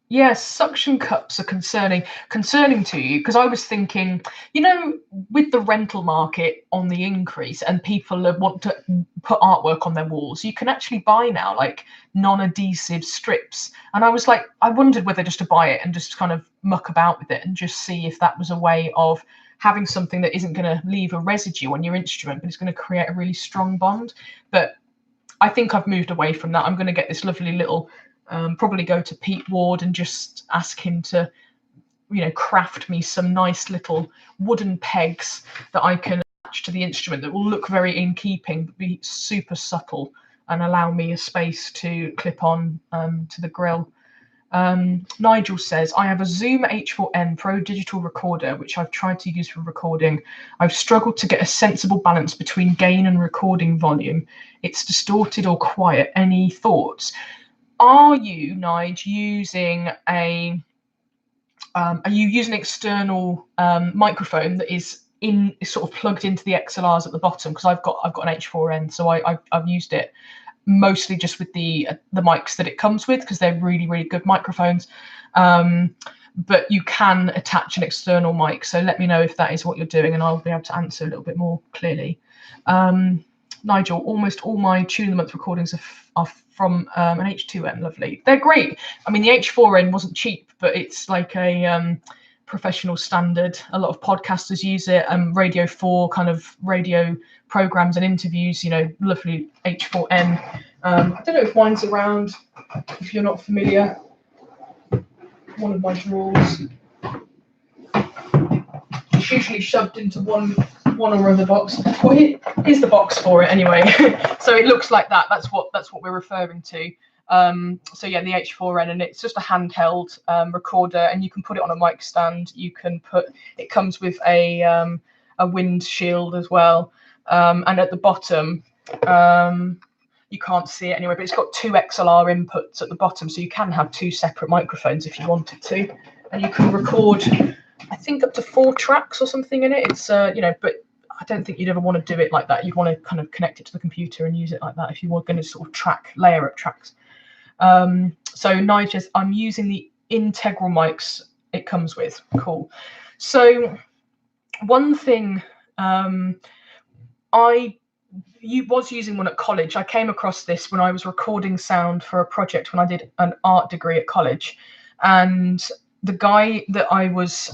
[SPEAKER 1] Yes, suction cups are concerning to you, because I was thinking, you know, with the rental market on the increase and people want to put artwork on their walls, you can actually buy now like non-adhesive strips. And I was like, I wondered whether just to buy it and just kind of muck about with it and just see if that was a way of having something that isn't going to leave a residue on your instrument, but it's going to create a really strong bond. But I think I've moved away from that. I'm going to get this lovely little probably go to Pete Ward and just ask him to, you know, craft me some nice little wooden pegs that I can attach to the instrument that will look very in keeping, but be super subtle and allow me a space to clip on to the grill. Nigel says, I have a Zoom H4n Pro digital recorder, which I've tried to use for recording. I've struggled to get a sensible balance between gain and recording volume. It's distorted or quiet. Any thoughts? Are you, Nigel, using an external microphone that is sort of plugged into the XLRs at the bottom? Because I've got an H4n, so I've used it mostly just with the mics that it comes with, because they're really, really good microphones. But you can attach an external mic, so let me know if that is what you're doing and I'll be able to answer a little bit more clearly. Nigel, almost all my Tune of the Month recordings are from an H2N. Lovely. They're great. I mean, the H4N wasn't cheap, but it's like a professional standard. A lot of podcasters use it, Radio 4 kind of radio programs and interviews, you know, lovely H4n. I don't know if mine's around, if you're not familiar. One of my drawers. It's usually shoved into one or other box. Well, here's the box for it anyway. So it looks like that. That's what we're referring to. So yeah, the H4n, and it's just a handheld recorder, and you can put it on a mic stand. You can it comes with a windshield as well, and at the bottom, you can't see it anyway, but it's got 2 XLR inputs at the bottom, so you can have 2 separate microphones if you wanted to, and you can record, I think, up to 4 tracks or something in it. It's you know, but I don't think you'd ever want to do it like that. You'd want to kind of connect it to the computer and use it like that if you were going to sort of layer up tracks. So Nigel's, I'm using the integral mics it comes with. Cool. So one thing, I was using one at college. I came across this when I was recording sound for a project when I did an art degree at college, and the guy that I was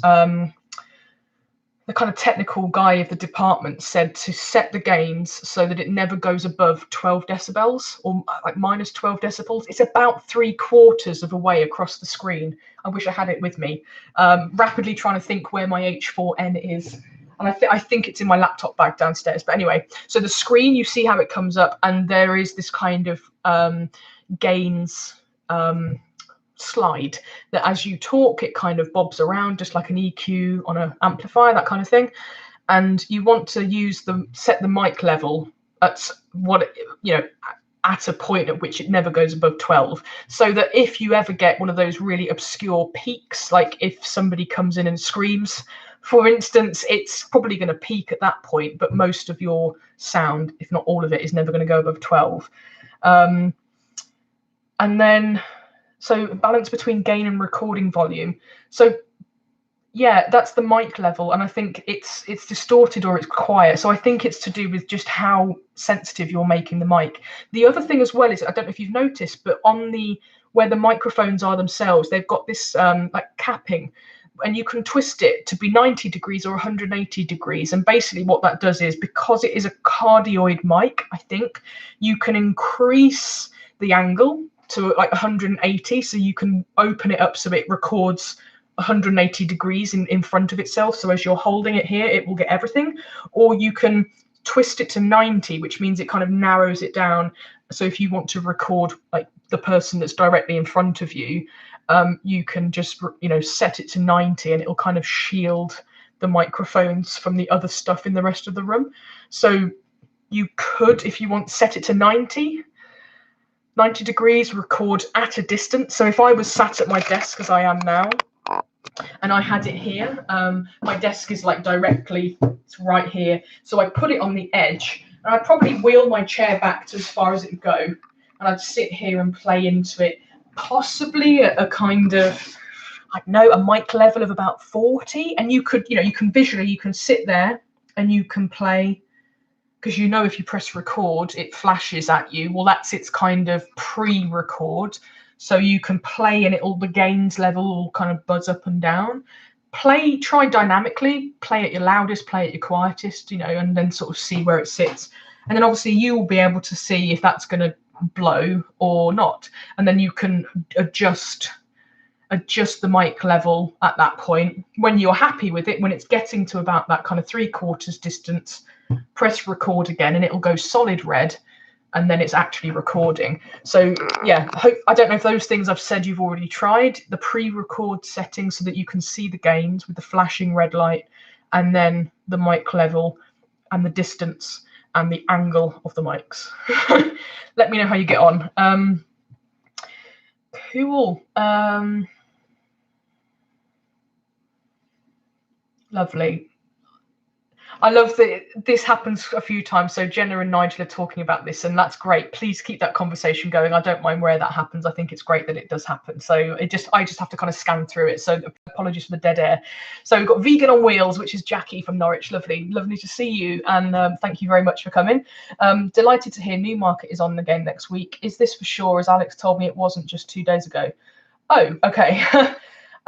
[SPEAKER 1] the kind of technical guy of the department said to set the gains so that it never goes above 12 decibels or like minus 12 decibels. It's about 3/4 of a way across the screen. I wish I had it with me. Rapidly trying to think where my H4n is. And I think it's in my laptop bag downstairs. But anyway, so the screen, you see how it comes up, and there is this kind of gains slide that as you talk, it kind of bobs around just like an EQ on an amplifier, that kind of thing. And you want to set the mic level at what, you know, at a point at which it never goes above 12, so that if you ever get one of those really obscure peaks, like if somebody comes in and screams, for instance, it's probably going to peak at that point, but most of your sound, if not all of it, is never going to go above 12. And then, so balance between gain and recording volume. So yeah, that's the mic level, and I think it's distorted or it's quiet. So I think it's to do with just how sensitive you're making the mic. The other thing as well is, I don't know if you've noticed, but on where the microphones are themselves, they've got this like capping, and you can twist it to be 90 degrees or 180 degrees. And basically what that does is, because it is a cardioid mic, I think you can increase the angle to like 180, so you can open it up so it records 180 degrees in front of itself, so as you're holding it here it will get everything. Or you can twist it to 90, which means it kind of narrows it down, so if you want to record like the person that's directly in front of you, you can just, you know, set it to 90 and it'll kind of shield the microphones from the other stuff in the rest of the room. So you could, if you want, set it to 90 degrees, record at a distance. So if I was sat at my desk, as I am now, and I had it here, my desk is like directly, it's right here. So I put it on the edge, and I'd probably wheel my chair back to as far as it would go, and I'd sit here and play into it, possibly a kind of, I don't know, a mic level of about 40. And you could, you know, you can sit there and you can play, because you know if you press record, it flashes at you. Well, that's its kind of pre-record. So you can play and the gains level will kind of buzz up and down. Try dynamically, play at your loudest, play at your quietest, you know, and then sort of see where it sits. And then obviously you will be able to see if that's going to blow or not. And then you can adjust the mic level at that point. When you're happy with it, when it's getting to about that kind of 3/4 distance, press record again and it'll go solid red, and then it's actually recording. So yeah, I don't know if those things I've said you've already tried, the pre-record settings so that you can see the gains with the flashing red light, and then the mic level and the distance and the angle of the mics. Let me know how you get on. Cool. Lovely. I love that this happens a few times. So Jenna and Nigel are talking about this, and that's great. Please keep that conversation going. I don't mind where that happens. I think it's great that it does happen. So I just have to kind of scan through it. So apologies for the dead air. So we've got Vegan on Wheels, which is Jackie from Norwich. Lovely to see you, and thank you very much for coming. Delighted to hear Newmarket is on again next week. Is this for sure? As Alex told me, it wasn't just 2 days ago. Oh, okay.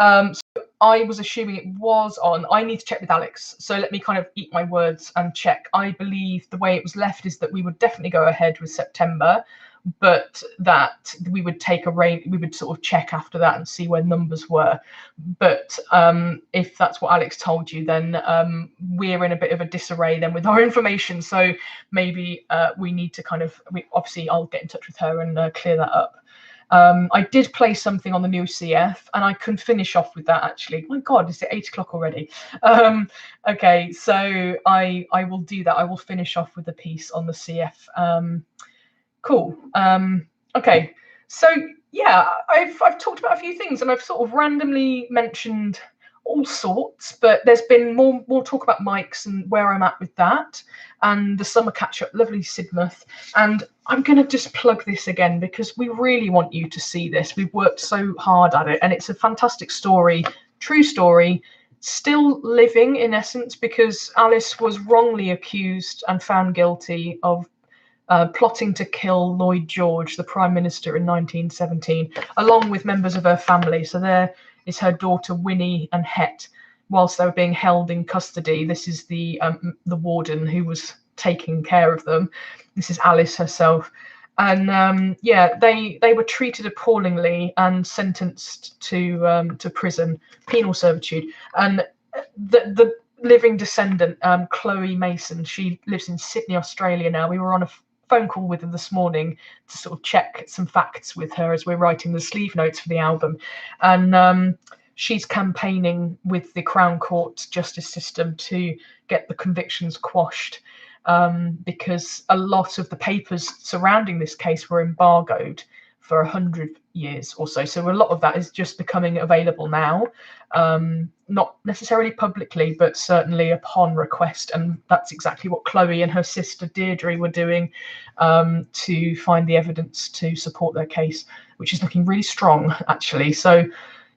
[SPEAKER 1] So I was assuming it was on. I need to check with Alex. So let me kind of eat my words and check. I believe the way it was left is that we would definitely go ahead with September, but that we would take a range, we would sort of check after that and see where numbers were. But if that's what Alex told you, then we're in a bit of a disarray then with our information. So maybe we need to kind of, obviously I'll get in touch with her and clear that up. I did play something on the new CF, and I can finish off with that actually. My God, is it 8 o'clock already? Okay, so I will do that. I will finish off with a piece on the CF. Cool. Okay, so yeah, I've talked about a few things, and I've sort of randomly mentioned all sorts, but there's been more talk about mics and where I'm at with that, and the summer catch-up, lovely Sidmouth. And I'm going to just plug this again because we really want you to see this. We've worked so hard at it, and it's a fantastic story, true story, still living in essence, because Alice was wrongly accused and found guilty of plotting to kill Lloyd George, the Prime Minister, in 1917, along with members of her family. So there is her daughter Winnie and Het, whilst they were being held in custody. This is the warden who was taking care of them. This is Alice herself. And yeah, they were treated appallingly and sentenced to prison, penal servitude. And the living descendant, Chloe Mason, she lives in Sydney, Australia now. We were on a phone call with her this morning to sort of check some facts with her as we're writing the sleeve notes for the album. And she's campaigning with the Crown Court justice system to get the convictions quashed, because a lot of the papers surrounding this case were embargoed for 100 years or so. So a lot of that is just becoming available now, not necessarily publicly, but certainly upon request. And that's exactly what Chloe and her sister Deirdre were doing, to find the evidence to support their case, which is looking really strong, actually. So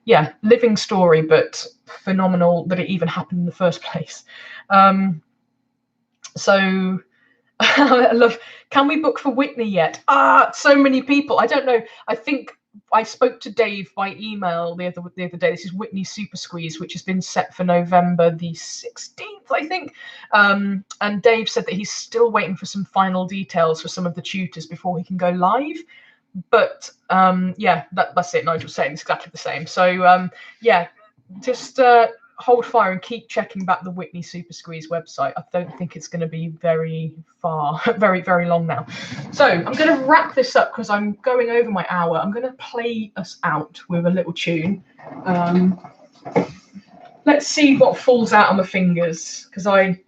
[SPEAKER 1] yeah, living story, but phenomenal that it even happened in the first place. So I love, can we book for Whitney yet? So many people. I don't know. I think I spoke to Dave by email the other day. This is Whitney Super Squeeze, which has been set for November the 16th, I think. And Dave said that he's still waiting for some final details for some of the tutors before he can go live. But yeah, that's it. Nigel's saying it's exactly the same. So yeah, just hold fire and keep checking back the Whitney Super Squeeze website. I don't think it's going to be very far, very, very long now. So I'm going to wrap this up because I'm going over my hour. I'm going to play us out with a little tune. Let's see what falls out on my fingers, because I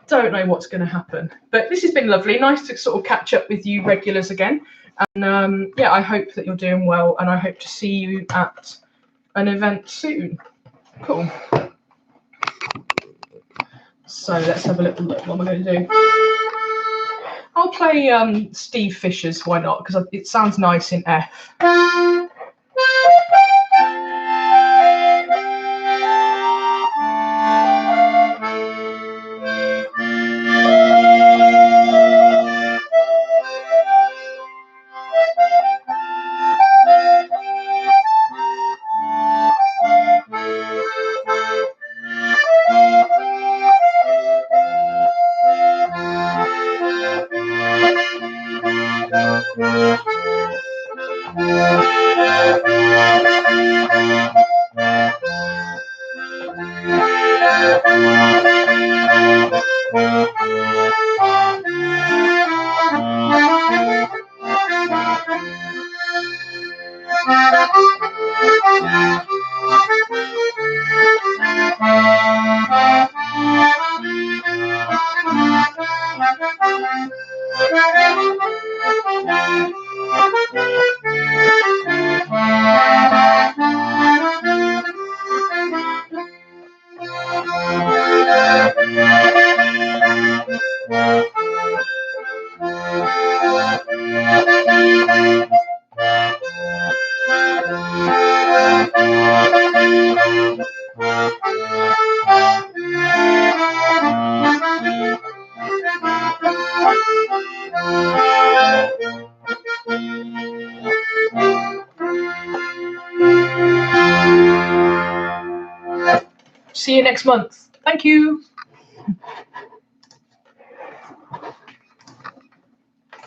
[SPEAKER 1] don't know what's going to happen. But this has been lovely. Nice to sort of catch up with you regulars again. And yeah, I hope that you're doing well, and I hope to see you at an event soon. Cool. So let's have a little look. What am I going to do? I'll play Steve Fisher's Why Not, because it sounds nice in F. See you next month. Thank you.